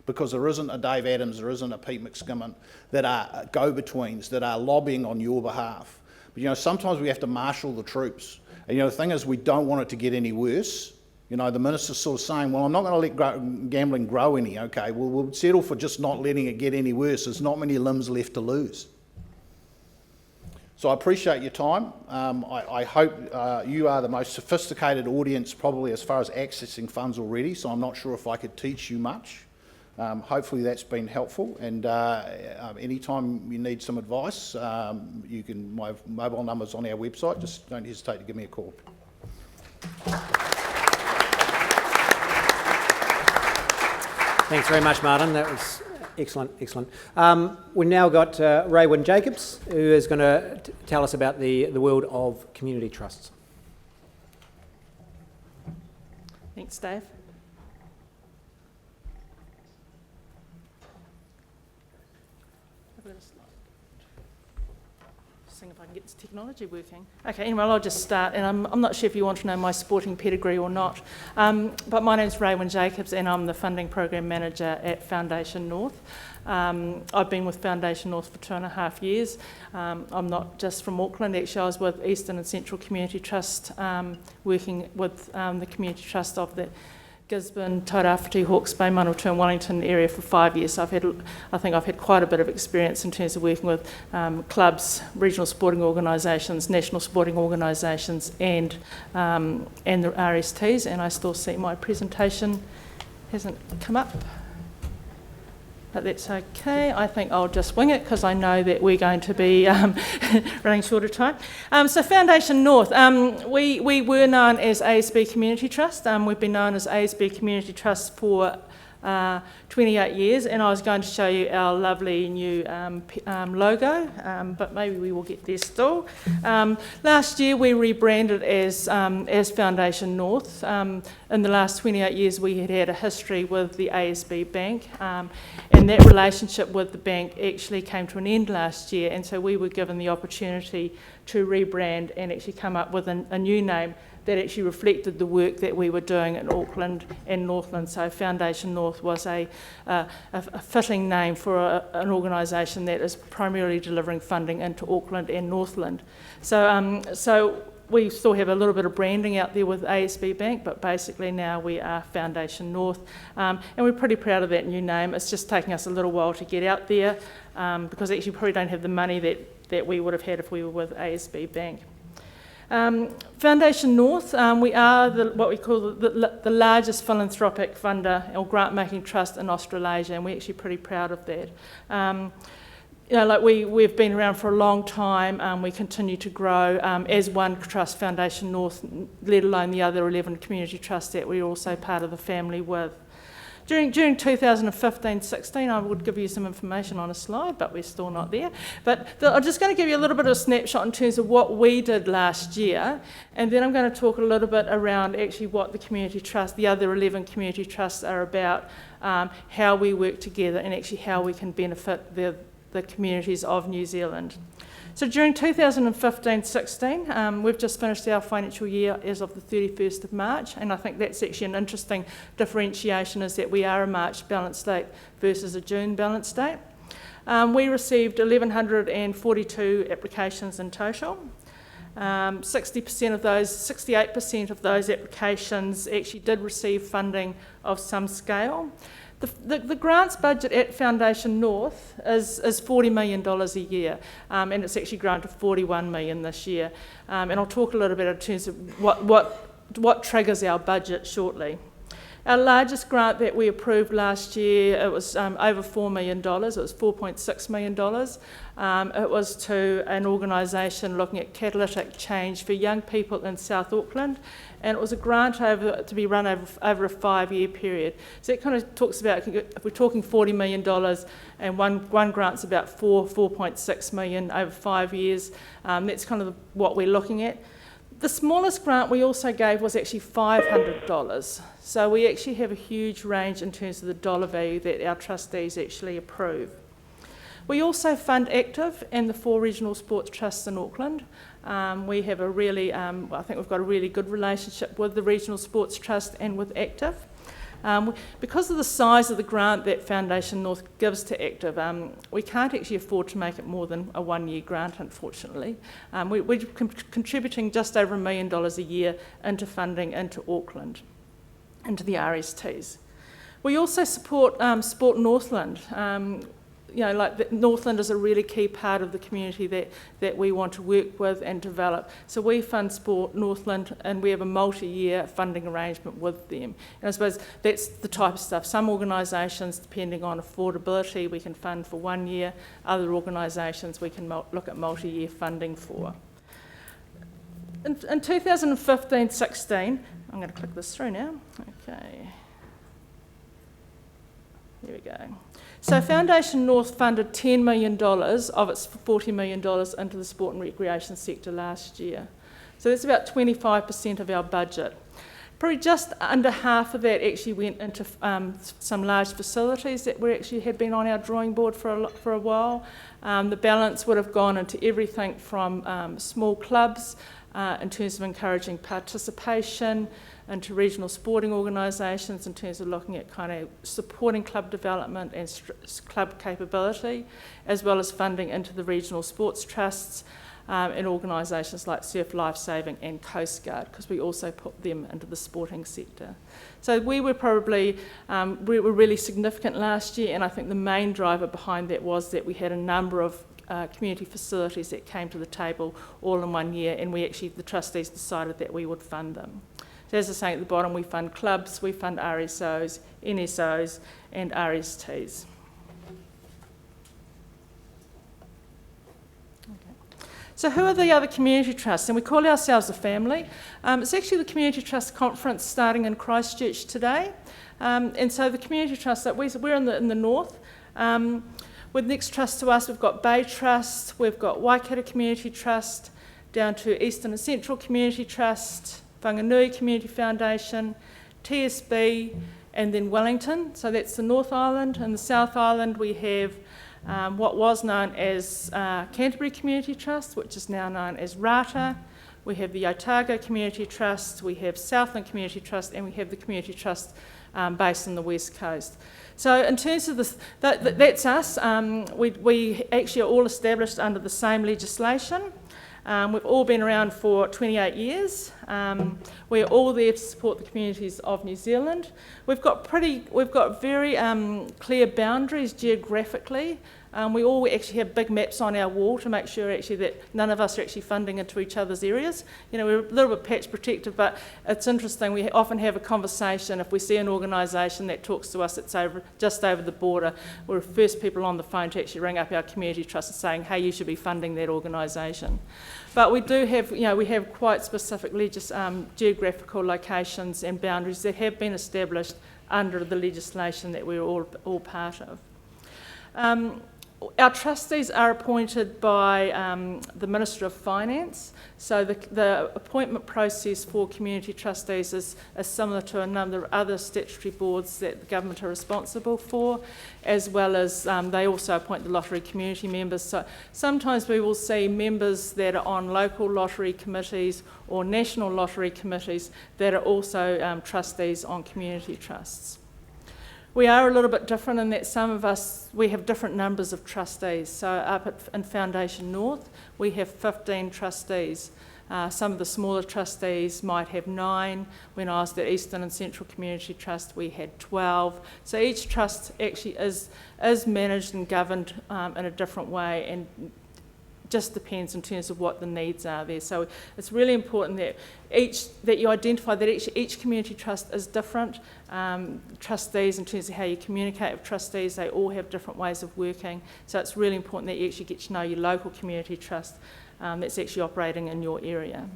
Because there isn't a Dave Adams, there isn't a Pete McSkimmon that are go-betweens, that are lobbying on your behalf. But you know, sometimes we have to marshal the troops. And you know, the thing is, we don't want it to get any worse. You know, the minister's sort of saying, well, I'm not going to let gambling grow any, okay? Well, we'll settle for just not letting it get any worse. There's not many limbs left to lose. So I appreciate your time. I hope you are the most sophisticated audience probably as far as accessing funds already, so I'm not sure if I could teach you much. Hopefully that's been helpful, and anytime you need some advice, my mobile number's on our website. Just don't hesitate to give me a call. Thanks very much, Martin. That was excellent, excellent. We've now got Raewynne Jacobs, who is going to tell us about the world of community trusts. Thanks, Dave. Seeing if I can get this technology working. Okay, anyway, I'll just start, and I'm not sure if you want to know my sporting pedigree or not, but my name's Raewynne Jacobs, and I'm the Funding Program Manager at Foundation North. I've been with Foundation North for 2.5 years. I'm not just from Auckland, actually I was with Eastern and Central Community Trust, working with the Community Trust of the Gisborne, Tairāwhiti, Hawke's Bay, Manawatu and Wellington area for 5 years. So I think I've had quite a bit of experience in terms of working with clubs, regional sporting organisations, national sporting organisations and the RSTs, and I still see my presentation hasn't come up. But that's okay. I think I'll just wing it because I know that we're going to be running short of time. So Foundation North, we were known as ASB Community Trust. We've been known as ASB Community Trust for 28 years, and I was going to show you our lovely new logo, but maybe we will get there still. Last year we rebranded as Foundation North. In the last 28 years we had a history with the ASB Bank, and that relationship with the bank actually came to an end last year, and so we were given the opportunity to rebrand and actually come up with a new name that actually reflected the work that we were doing in Auckland and Northland. So Foundation North was a fitting name for an organisation that is primarily delivering funding into Auckland and Northland. So we still have a little bit of branding out there with ASB Bank, but basically now we are Foundation North. And we're pretty proud of that new name. It's just taking us a little while to get out there because actually we probably don't have the money that we would have had if we were with ASB Bank. Foundation North, we are what we call the largest philanthropic funder or grant-making trust in Australasia, and we're actually pretty proud of that. We've been around for a long time, we continue to grow as one trust, Foundation North, let alone the other 11 community trusts that we're also part of the family with. During 2015-16, I would give you some information on a slide, but we're still not there. But I'm just going to give you a little bit of a snapshot in terms of what we did last year, and then I'm going to talk a little bit around actually what the community trust, the other 11 community trusts are about, how we work together, and actually how we can benefit the communities of New Zealand. So during 2015-16, we've just finished our financial year as of the 31st of March, and I think that's actually an interesting differentiation, is that we are a March balance date versus a June balance date. We received 1,142 applications in total. 68% of those applications actually did receive funding of some scale. The grants budget at Foundation North is $40 million a year, and it's actually grown to $41 million this year. And I'll talk a little bit in terms of what triggers our budget shortly. Our largest grant that we approved last year, it was over $4 million. It was $4.6 million. It was to an organisation looking at catalytic change for young people in South Auckland, and it was a grant to be run over a 5-year period. So it kind of talks about, if we're talking $40 million, and one grant's about $4.6 million over 5 years, that's kind of what we're looking at. The smallest grant we also gave was actually $500. So we actually have a huge range in terms of the dollar value that our trustees actually approve. We also fund Active and the 4 regional sports trusts in Auckland. We have a really, I think we've got a really good relationship with the regional sports trust and with Active. Because of the size of the grant that Foundation North gives to Active, we can't actually afford to make it more than a 1-year grant, unfortunately. We're contributing just over $1 million a year into funding into Auckland, into the RSTs. We also support Sport Northland. Northland is a really key part of the community that we want to work with and develop. So we fund Sport Northland, and we have a multi-year funding arrangement with them. And I suppose that's the type of stuff. Some organisations, depending on affordability, we can fund for 1 year. Other organisations we can look at multi-year funding for. In 2015-16, I'm going to click this through now. Okay. Here we go. So Foundation North funded $10 million of its $40 million into the sport and recreation sector last year. So that's about 25% of our budget. Probably just under half of that actually went into some large facilities that had been on our drawing board for a while. The balance would have gone into everything from small clubs in terms of encouraging participation, into regional sporting organisations in terms of looking at kind of supporting club development and club capability, as well as funding into the regional sports trusts and organisations like Surf Lifesaving and Coast Guard, because we also put them into the sporting sector. So we were probably we were really significant last year, and I think the main driver behind that was that we had a number of community facilities that came to the table all in 1 year, and the trustees decided that we would fund them. So as I say at the bottom, we fund clubs, we fund RSOs, NSOs and RSTs. Okay. So who are the other community trusts? And we call ourselves a family. It's actually the Community Trust Conference starting in Christchurch today. And so the community trusts, we're in the north. With next trust to us, we've got Bay Trust, we've got Waikato Community Trust, down to Eastern and Central Community Trust, Whanganui Community Foundation, TSB, and then Wellington. So that's the North Island. And the South Island, we have what was known as Canterbury Community Trust, which is now known as RATA. We have the Otago Community Trust, we have Southland Community Trust, and we have the Community Trust based on the West Coast. So in terms of this, that's us. We actually are all established under the same legislation. We've all been around for 28 years. We're all there to support the communities of New Zealand. We've got very clear boundaries geographically. We all actually have big maps on our wall to make sure actually that none of us are actually funding into each other's areas. You know, we're a little bit patch protected, but it's interesting. We often have a conversation if we see an organisation that talks to us that's just over the border. We're the first people on the phone to actually ring up our community trust and saying, hey, you should be funding that organisation. But we do have, we have quite specifically just geographical locations and boundaries that have been established under the legislation that we're all part of. Our trustees are appointed by the Minister of Finance, so the appointment process for community trustees is similar to a number of other statutory boards that the government are responsible for, as well as they also appoint the lottery community members. So sometimes we will see members that are on local lottery committees or national lottery committees that are also trustees on community trusts. We are a little bit different in that some of us, we have different numbers of trustees. So up in Foundation North, we have 15 trustees. Some of the smaller trustees might have 9. When I was at Eastern and Central Community Trust, we had 12. So each trust actually is managed and governed in a different way, and just depends in terms of what the needs are there. So it's really important that you identify that each community trust is different. Trustees, in terms of how you communicate with trustees, they all have different ways of working. So it's really important that you actually get to know your local community trust that's actually operating in your area.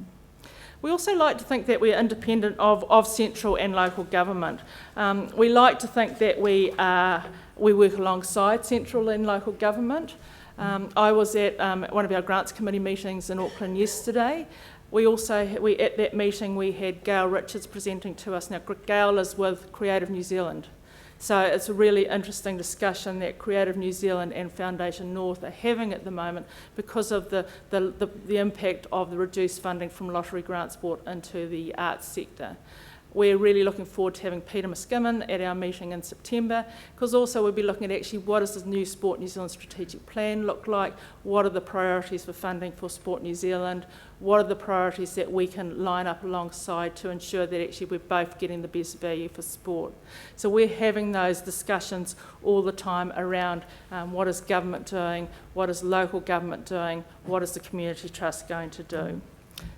We also like to think that we're independent of central and local government. We like to think that we work alongside central and local government. I was at one of our grants committee meetings in Auckland yesterday. At that meeting we had Gail Richards presenting to us. Now Gail is with Creative New Zealand, so it's a really interesting discussion that Creative New Zealand and Foundation North are having at the moment because of the impact of the reduced funding from Lottery Grants Board into the arts sector. We're really looking forward to having Peter Muskimen at our meeting in September, because also we'll be looking at actually what does the new Sport New Zealand strategic plan look like, what are the priorities for funding for Sport New Zealand, what are the priorities that we can line up alongside to ensure that actually we're both getting the best value for sport. So we're having those discussions all the time around what is government doing, what is local government doing, what is the community trust going to do.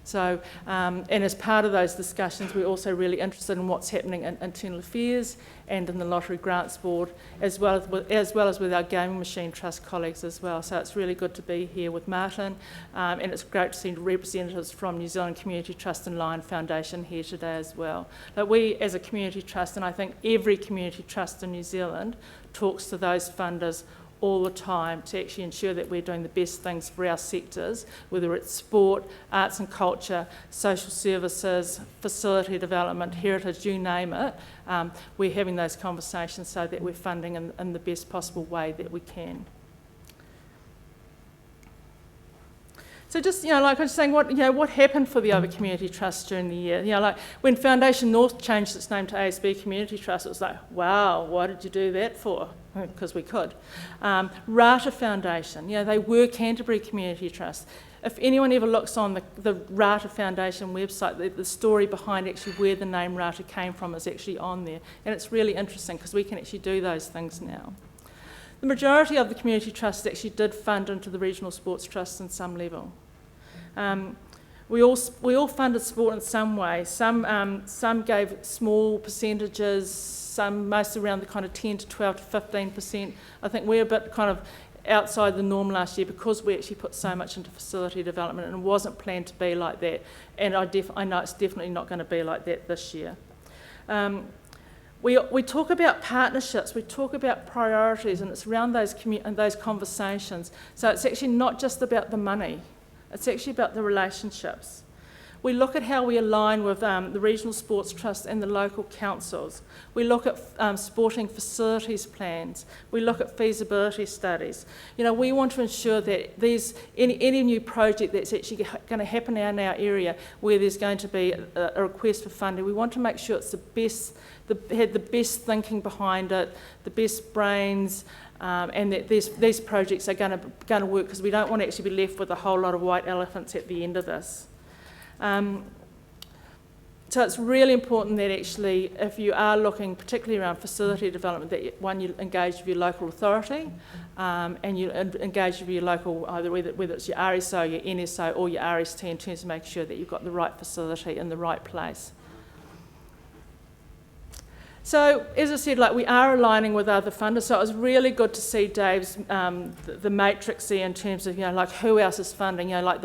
So, and as part of those discussions, we're also really interested in what's happening in internal affairs and in the Lottery Grants Board, as well as with our gaming machine trust colleagues as well. So it's really good to be here with Martin, and it's great to see representatives from New Zealand Community Trust and Lion Foundation here today as well. But we, as a community trust, and I think every community trust in New Zealand, talks to those funders all the time to actually ensure that we're doing the best things for our sectors, whether it's sport, arts and culture, social services, facility development, heritage, you name it. We're having those conversations so that we're funding in the best possible way that we can. So just, like I was saying, what happened for the other community trusts during the year? Like when Foundation North changed its name to ASB Community Trust, it was like, wow, why did you do that for? Because we could. Rata Foundation, they were Canterbury Community Trust. If anyone ever looks on the Rata Foundation website, the story behind actually where the name Rata came from is actually on there. And it's really interesting because we can actually do those things now. The majority of the community trusts actually did fund into the regional sports trusts in some level. We all funded sport in some way. Some gave small percentages, some mostly around the kind of 10 to 12 to 15%. I think we're a bit kind of outside the norm last year because we actually put so much into facility development, and it wasn't planned to be like that. And I know it's definitely not going to be like that this year. We talk about partnerships, we talk about priorities, and it's around those conversations. So it's actually not just about the money, it's actually about the relationships. We look at how we align with the regional sports trust and the local councils. We look at sporting facilities plans. We look at feasibility studies. We want to ensure that any new project that's actually going to happen in our area where there's going to be a request for funding, we want to make sure it's had the best thinking behind it, the best brains, and that these projects are going to work, because we don't want to actually be left with a whole lot of white elephants at the end of this. So it's really important that actually, if you are looking particularly around facility development, that you engage with your local authority and you engage with your local, either whether it's your RSO, your NSO or your RST, in terms of making sure that you've got the right facility in the right place. So, as I said, we are aligning with other funders, so it was really good to see Dave's, the matrix there in terms of, who else is funding, what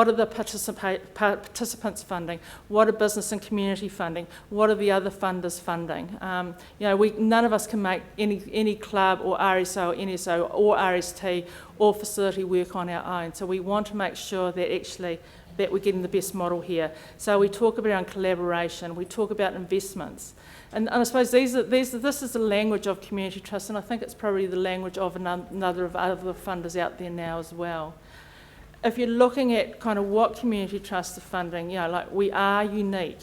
are the participants funding, what are business and community funding, what are the other funders funding. None of us can make any club or RSO or NSO or RST or facility work on our own, so we want to make sure that actually that we're getting the best model here. So we talk about collaboration, we talk about investments. And I suppose this is the language of community trust, and I think it's probably the language of another of other funders out there now as well. If you're looking at kind of what community trusts are funding, we are unique.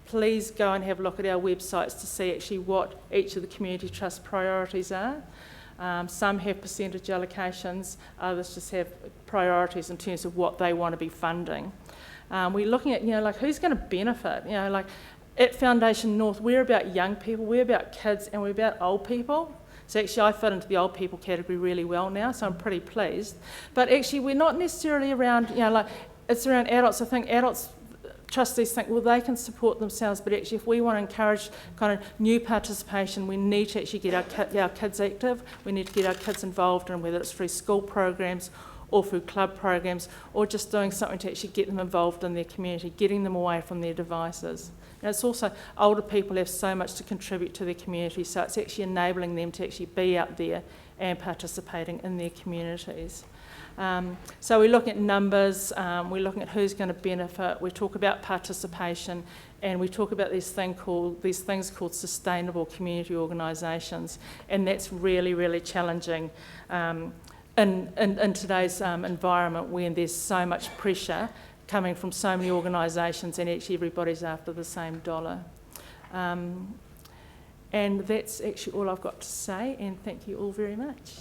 Please go and have a look at our websites to see actually what each of the community trust priorities are. Some have percentage allocations, others just have priorities in terms of what they want to be funding. We're looking at, who's going to benefit, At Foundation North, we're about young people, we're about kids, and we're about old people. So actually I fit into the old people category really well now, so I'm pretty pleased. But actually we're not necessarily around, it's around adults. I think adults, trustees think, well, they can support themselves, but actually if we want to encourage kind of new participation, we need to actually get our kids active, we need to get our kids involved in whether it's through school programs or through club programs, or just doing something to actually get them involved in their community, getting them away from their devices. And it's also, older people have so much to contribute to their community, so it's actually enabling them to actually be out there and participating in their communities. So we look at numbers, we're looking at who's going to benefit, we talk about participation, and we talk about these things called sustainable community organisations, and that's really, really challenging in today's environment when there's so much pressure coming from so many organisations and actually everybody's after the same dollar. And that's actually all I've got to say, and thank you all very much.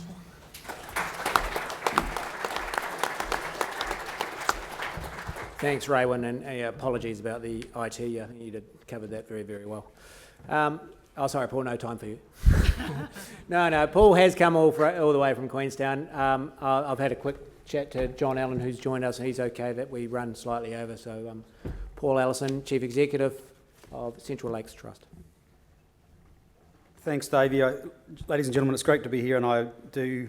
Thanks, Raewynne, and apologies about the IT. I think you did cover that very, very well. Sorry, Paul, no time for you. No, Paul has come all the way from Queenstown. I've had a quick chat to John Allen, who's joined us, and he's okay that we run slightly over. So Paul Allison, Chief Executive of Central Lakes Trust. Thanks, Davey. Ladies and gentlemen, it's great to be here, and I do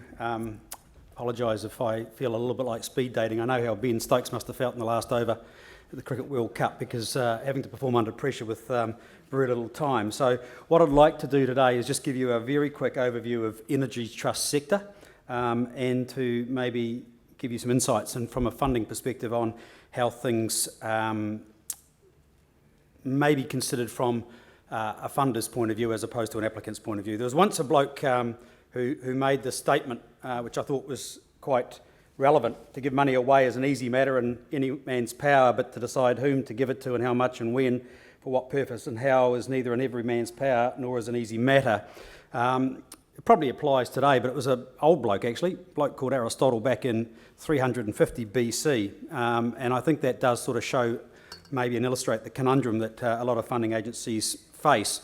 apologise if I feel a little bit like speed dating. I know how Ben Stokes must have felt in the last over at the Cricket World Cup, because having to perform under pressure with very little time. So what I'd like to do today is just give you a very quick overview of energy trust sector and to maybe give you some insights and from a funding perspective on how things may be considered from a funder's point of view as opposed to an applicant's point of view. There was once a bloke who made this statement, which I thought was quite relevant: to give money away is an easy matter in any man's power, but to decide whom to give it to and how much and when, for what purpose and how, is neither in every man's power nor is an easy matter. It probably applies today, but it was an old bloke actually, a bloke called Aristotle back in 350 BC, and I think that does sort of show maybe and illustrate the conundrum that a lot of funding agencies face.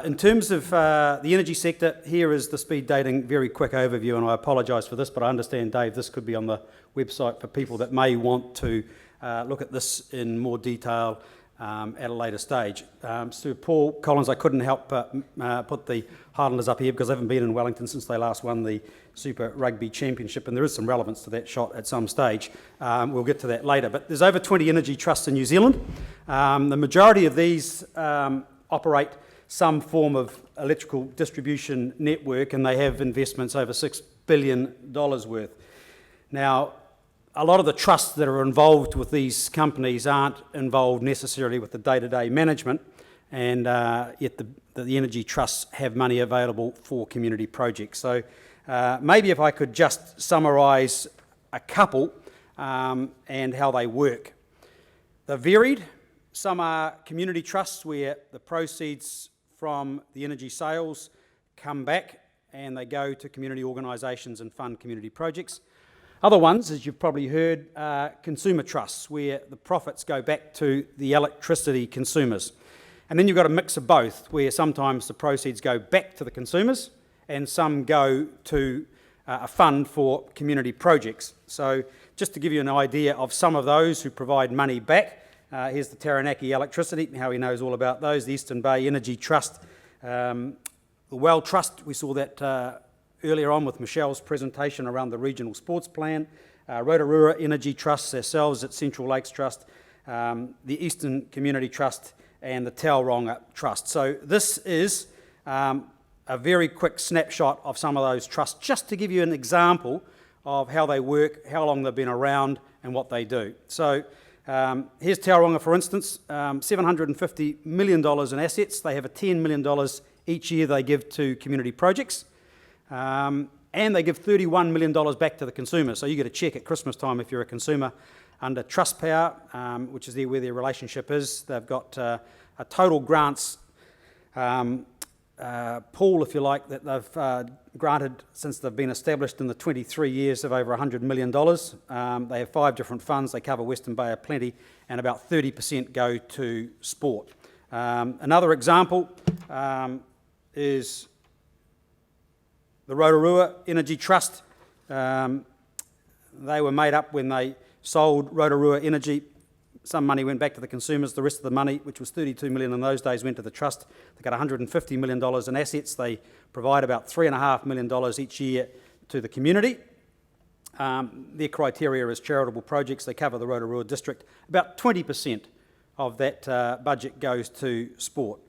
In terms of the energy sector, here is the speed dating very quick overview, and I apologise for this, but I understand, Dave, this could be on the website for people that may want to look at this in more detail at a later stage. So Paul Collins, I couldn't help but put the Highlanders up here because I haven't been in Wellington since they last won the Super Rugby Championship, and there is some relevance to that shot at some stage. We'll get to that later. But there's over 20 energy trusts in New Zealand. The majority of these operate some form of electrical distribution network, and they have investments over $6 billion worth. Now, a lot of the trusts that are involved with these companies aren't involved necessarily with the day-to-day management, and yet the energy trusts have money available for community projects. So maybe if I could just summarise a couple and how they work. They're varied. Some are community trusts where the proceeds from the energy sales come back and they go to community organisations and fund community projects. Other ones, as you've probably heard, are consumer trusts, where the profits go back to the electricity consumers. And then you've got a mix of both, where sometimes the proceeds go back to the consumers and some go to a fund for community projects. So just to give you an idea of some of those who provide money back, here's the Taranaki Electricity, how he knows all about those, the Eastern Bay Energy Trust, the Well Trust, we saw that earlier on with Michelle's presentation around the regional sports plan, Rotorua Energy Trust, ourselves at Central Lakes Trust, the Eastern Community Trust, and the Tauranga Trust. So this is a very quick snapshot of some of those trusts, just to give you an example of how they work, how long they've been around, and what they do. So here's Tauranga, for instance, $750 million in assets. They have a $10 million each year they give to community projects. And they give $31 million back to the consumer. So you get a cheque at Christmas time if you're a consumer under Trustpower, which is where their relationship is. They've got a total grants pool, if you like, that they've granted since they've been established in the 23 years of over $100 million. They have 5 different funds. They cover Western Bay of Plenty, and about 30% go to sport. Another example is the Rotorua Energy Trust. They were made up when they sold Rotorua Energy. Some money went back to the consumers. The rest of the money, which was $32 million in those days, went to the trust. They got $150 million in assets. They provide about $3.5 million each year to the community. Their criteria is charitable projects. They cover the Rotorua district. About 20% of that budget goes to sport.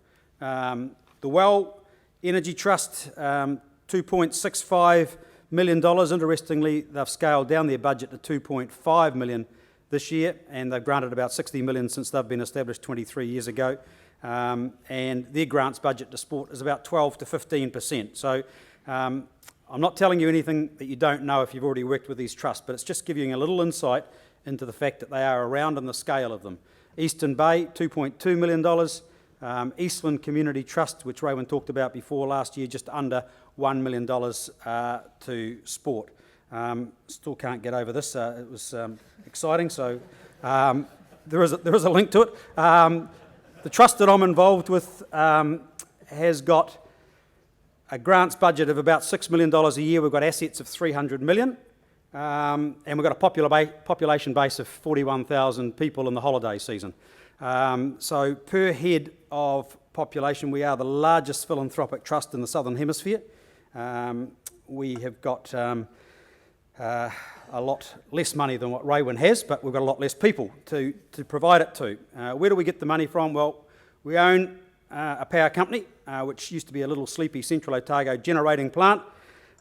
The Well Energy Trust, $2.65 million. Interestingly, they've scaled down their budget to $2.5 million this year, and they've granted about $60 million since they've been established 23 years ago. And their grants budget to sport is about 12 to 15%. So I'm not telling you anything that you don't know if you've already worked with these trusts, but it's just giving you a little insight into the fact that they are around and the scale of them. Eastern Bay, $2.2 million. Eastland Community Trust, which Raewynne talked about before last year, just under $1 million to sport. Still can't get over this. It was exciting, so there is a link to it. The trust that I'm involved with has got a grants budget of about $6 million a year. We've got assets of $300 million, and we've got a population base of 41,000 people in the holiday season. So per head of population, we are the largest philanthropic trust in the Southern Hemisphere. We have got a lot less money than what Raewynne has, but we've got a lot less people to provide it to. Where do we get the money from? Well, we own a power company, which used to be a little sleepy Central Otago generating plant.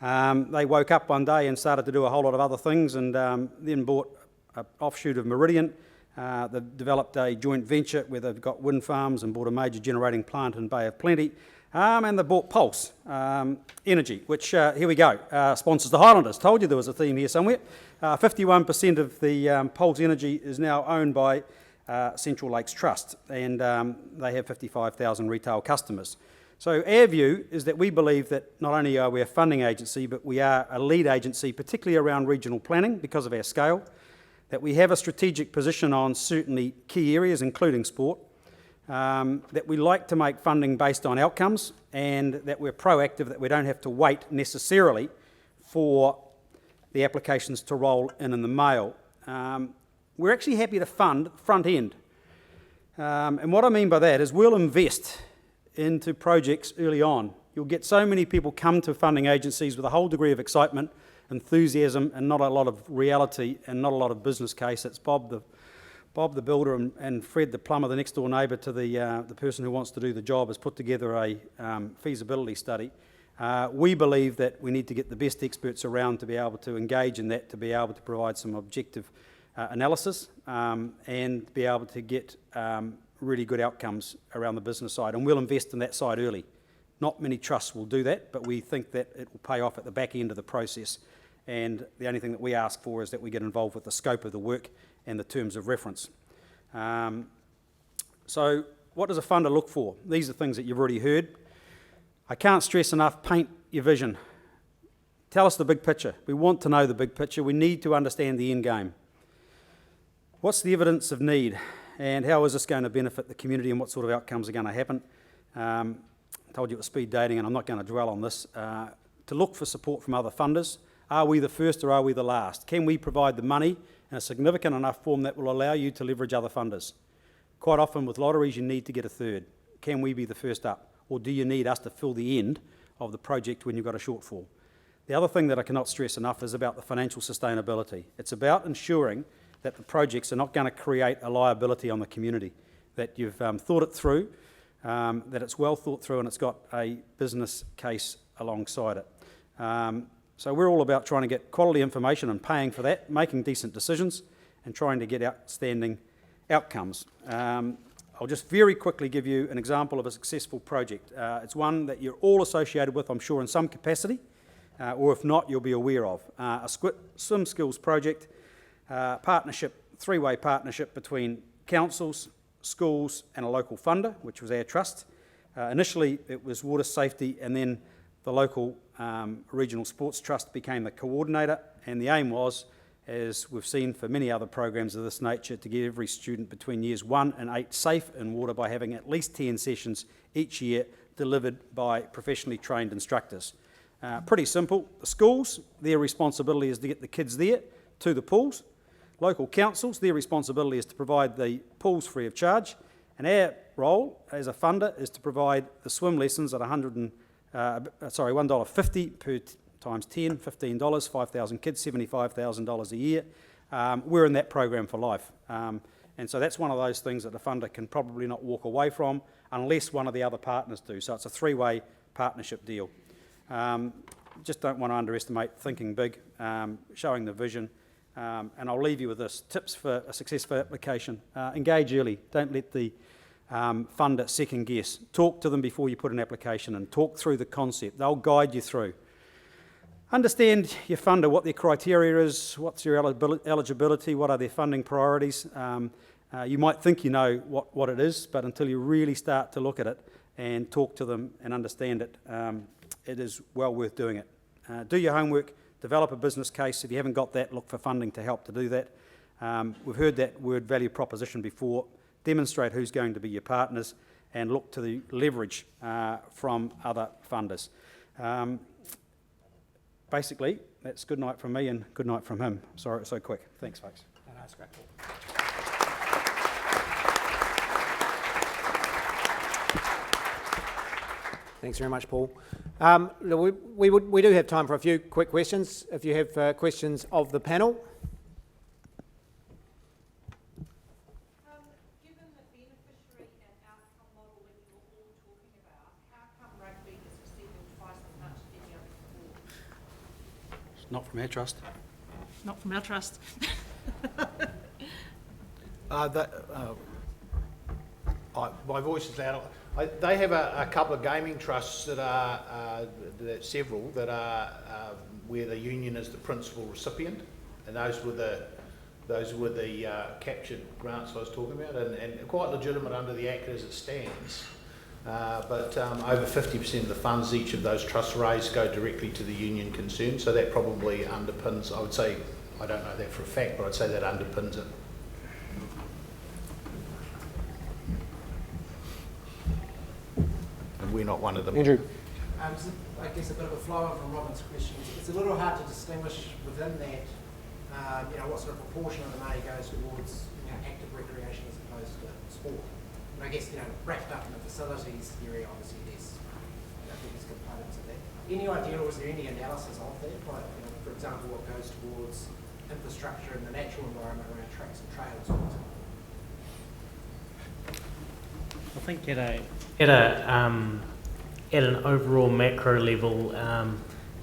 They woke up one day and started to do a whole lot of other things, and then bought an offshoot of Meridian. They've developed a joint venture where they've got wind farms and bought a major generating plant in Bay of Plenty. And they bought Pulse Energy, which, here we go, sponsors the Highlanders. Told you there was a theme here somewhere. 51% of the Pulse Energy is now owned by Central Lakes Trust, and they have 55,000 retail customers. So our view is that we believe that not only are we a funding agency, but we are a lead agency, particularly around regional planning because of our scale, that we have a strategic position on certainly key areas, including sport, that we like to make funding based on outcomes, and that we're proactive, that we don't have to wait necessarily for the applications to roll in the mail. We're actually happy to fund front end. And what I mean by that is we'll invest into projects early on. You'll get so many people come to funding agencies with a whole degree of excitement, enthusiasm, and not a lot of reality and not a lot of business case. It's Bob the builder and Fred the plumber, the next door neighbour to the person who wants to do the job, has put together a feasibility study. We believe that we need to get the best experts around to be able to engage in that, to be able to provide some objective analysis and be able to get really good outcomes around the business side. And we'll invest in that side early. Not many trusts will do that, but we think that it will pay off at the back end of the process. And the only thing that we ask for is that we get involved with the scope of the work and the terms of reference. So what does a funder look for? These are things that you've already heard. I can't stress enough, paint your vision. Tell us the big picture. We want to know the big picture. We need to understand the end game. What's the evidence of need, and how is this going to benefit the community, and what sort of outcomes are going to happen? I told you it was speed dating, and I'm not going to dwell on this. To look for support from other funders. Are we the first or are we the last? Can we provide the money in a significant enough form that will allow you to leverage other funders? Quite often with lotteries you need to get a third. Can we be the first up? Or do you need us to fill the end of the project when you've got a shortfall? The other thing that I cannot stress enough is about the financial sustainability. It's about ensuring that the projects are not going to create a liability on the community, that you've thought it through, that it's well thought through and it's got a business case alongside it. So we're all about trying to get quality information and paying for that, making decent decisions and trying to get outstanding outcomes. I'll just very quickly give you an example of a successful project. It's one that you're all associated with, I'm sure, in some capacity, or if not, you'll be aware of. A swim skills project, partnership, three-way partnership between councils, schools and a local funder, which was our trust. Initially it was water safety, and then the local regional sports trust became the coordinator, and the aim was, as we've seen for many other programs of this nature, to get every student between years 1 and 8 safe in water by having at least 10 sessions each year delivered by professionally trained instructors. Pretty simple. The schools, their responsibility is to get the kids there to the pools. Local councils, their responsibility is to provide the pools free of charge, and our role as a funder is to provide the swim lessons at $1.50 per times 10, $15, 5,000 kids, $75,000 a year. We're in that program for life. And so that's one of those things that the funder can probably not walk away from unless one of the other partners do. So it's a three-way partnership deal. Just don't want to underestimate thinking big, showing the vision. And I'll leave you with this. Tips for a successful application. Engage early. Don't let the funder second guess. Talk to them before you put an application in. Talk through the concept. They'll guide you through. Understand your funder, what their criteria is, what's your eligibility, what are their funding priorities. You might think you know what it is, but until you really start to look at it and talk to them and understand it, it is well worth doing it. Do your homework, develop a business case. If you haven't got that, look for funding to help to do that. We've heard that word value proposition before. Demonstrate who's going to be your partners and look to the leverage from other funders. Basically, that's good night from me and good night from him. Sorry it's so quick. Thanks, folks. No, that's great. Thanks very much, Paul. We do have time for a few quick questions. If you have questions of the panel. Given the beneficiary and outcome model that you're all talking about, how come rugby is receiving twice as much as any other sport? It's not from our trust. Not from our trust. My voice is loud. They have a couple of gaming trusts that are several that are where the union is the principal recipient, and those were the captured grants I was talking about, and quite legitimate under the Act as it stands. But over 50% of the funds each of those trusts raise go directly to the union concerned, so that probably underpins, I would say, I don't know that for a fact, but I'd say that underpins it. And we're not one of them. Andrew. So I guess a bit of a flow on from Robin's questions. It's a little hard to distinguish within that, what sort of proportion of the money goes towards active recreation as opposed to sport. And I guess, wrapped up in the facilities area, obviously there's components of that. Any idea, or is there any analysis of that? Like, for example, what goes towards infrastructure in the natural environment around tracks and trails? I think at an overall macro level,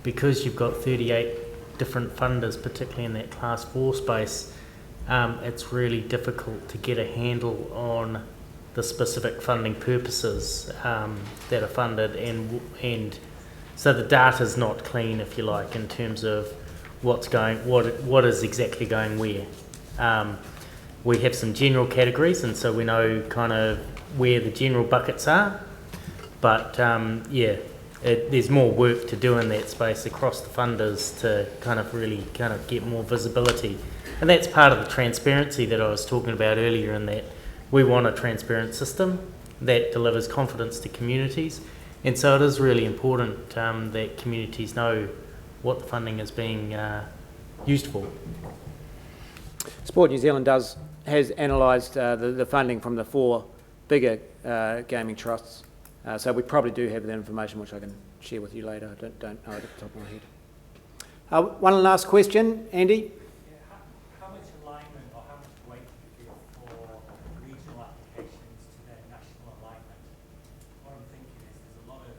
because you've got 38 different funders, particularly in that Class 4 space, it's really difficult to get a handle on the specific funding purposes that are funded, and so the data's not clean, if you like, in terms of what is exactly going where. We have some general categories, and so we know kind of where the general buckets are, but there's more work to do in that space across the funders to kind of really kind of get more visibility. And that's part of the transparency that I was talking about earlier, in that we want a transparent system that delivers confidence to communities. And so it is really important that communities know what the funding is being used for. Sport New Zealand has analysed the funding from the 4 bigger gaming trusts. So we probably do have that information, which I can share with you later. I don't know at the top of my head. One last question, Andy. How much alignment or how much weight do you give for regional applications to their national alignment? What I'm thinking is there's a lot of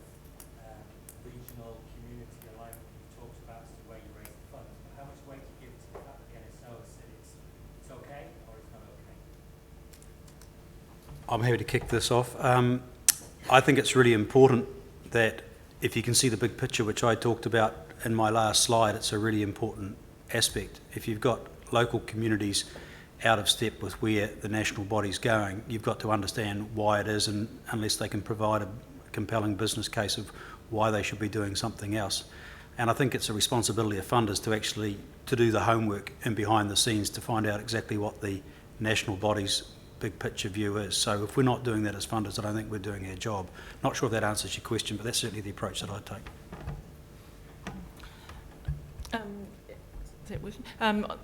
regional community alignment you've talked about as to where you raise the funds, but how much weight do you give to the fact that the NSO has said it's okay or it's not okay? I'm happy to kick this off. I think it's really important that if you can see the big picture, which I talked about in my last slide, it's a really important aspect. If you've got local communities out of step with where the national body's going, you've got to understand why it is, and unless they can provide a compelling business case of why they should be doing something else. And I think it's a responsibility of funders to actually do the homework and behind the scenes to find out exactly what the national body's big picture view is. So if we're not doing that as funders, I don't think we're doing our job. Not sure if that answers your question, but that's certainly the approach that I'd take.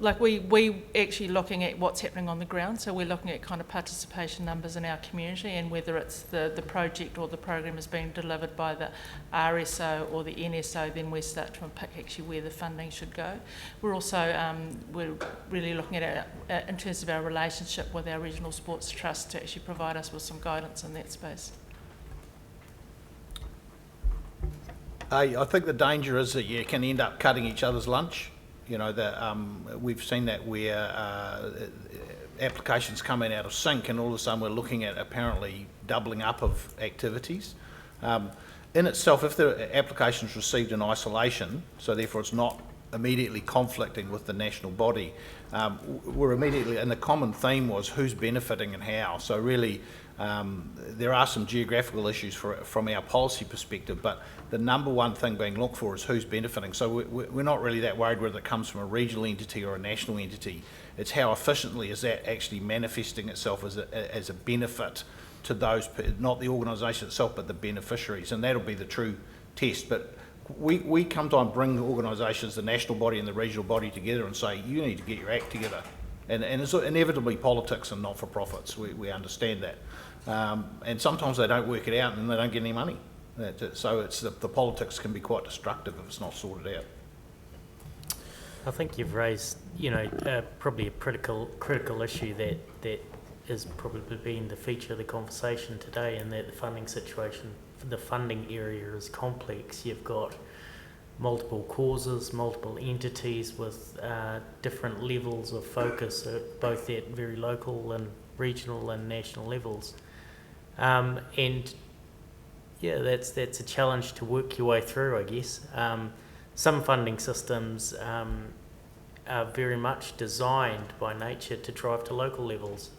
Like we actually looking at what's happening on the ground, so we're looking at kind of participation numbers in our community, and whether it's the project or the program is being delivered by the RSO or the NSO, then we start to unpick actually where the funding should go. We're also we're really looking at it in terms of our relationship with our regional sports trust to actually provide us with some guidance in that space. I think the danger is that you can end up cutting each other's lunch. You know, we've seen that where applications come in out of sync, and all of a sudden we're looking at apparently doubling up of activities. In itself, if the application is received in isolation, so therefore it's not immediately conflicting with the national body, we're immediately, and the common theme was who's benefiting and how. So really, there are some geographical issues from our policy perspective, but the number one thing being looked for is who's benefiting. So we're not really that worried whether it comes from a regional entity or a national entity. It's how efficiently is that actually manifesting itself as a benefit to those, not the organisation itself, but the beneficiaries, and that'll be the true test. But we come to bring organisations, the national body and the regional body together and say, you need to get your act together. And it's inevitably politics and not-for-profits, we understand that. And sometimes they don't work it out and they don't get any money. So it's the politics can be quite destructive if it's not sorted out. I think you've raised, probably a critical issue that is probably been the feature of the conversation today, and that the funding situation, the funding area is complex. You've got multiple causes, multiple entities with different levels of focus, both at very local and regional and national levels. And yeah, that's a challenge to work your way through, I guess. Some funding systems are very much designed by nature to drive to local levels.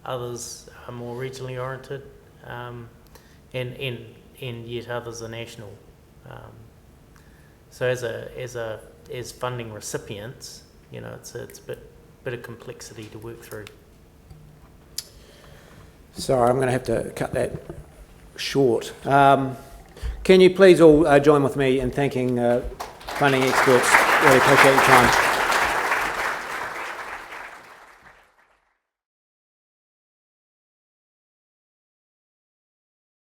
Others are more regionally oriented, and yet others are national. So as funding recipients, it's a bit of complexity to work through. Sorry, I'm going to have to cut that short. Can you please all join with me in thanking funding experts? Really appreciate your time.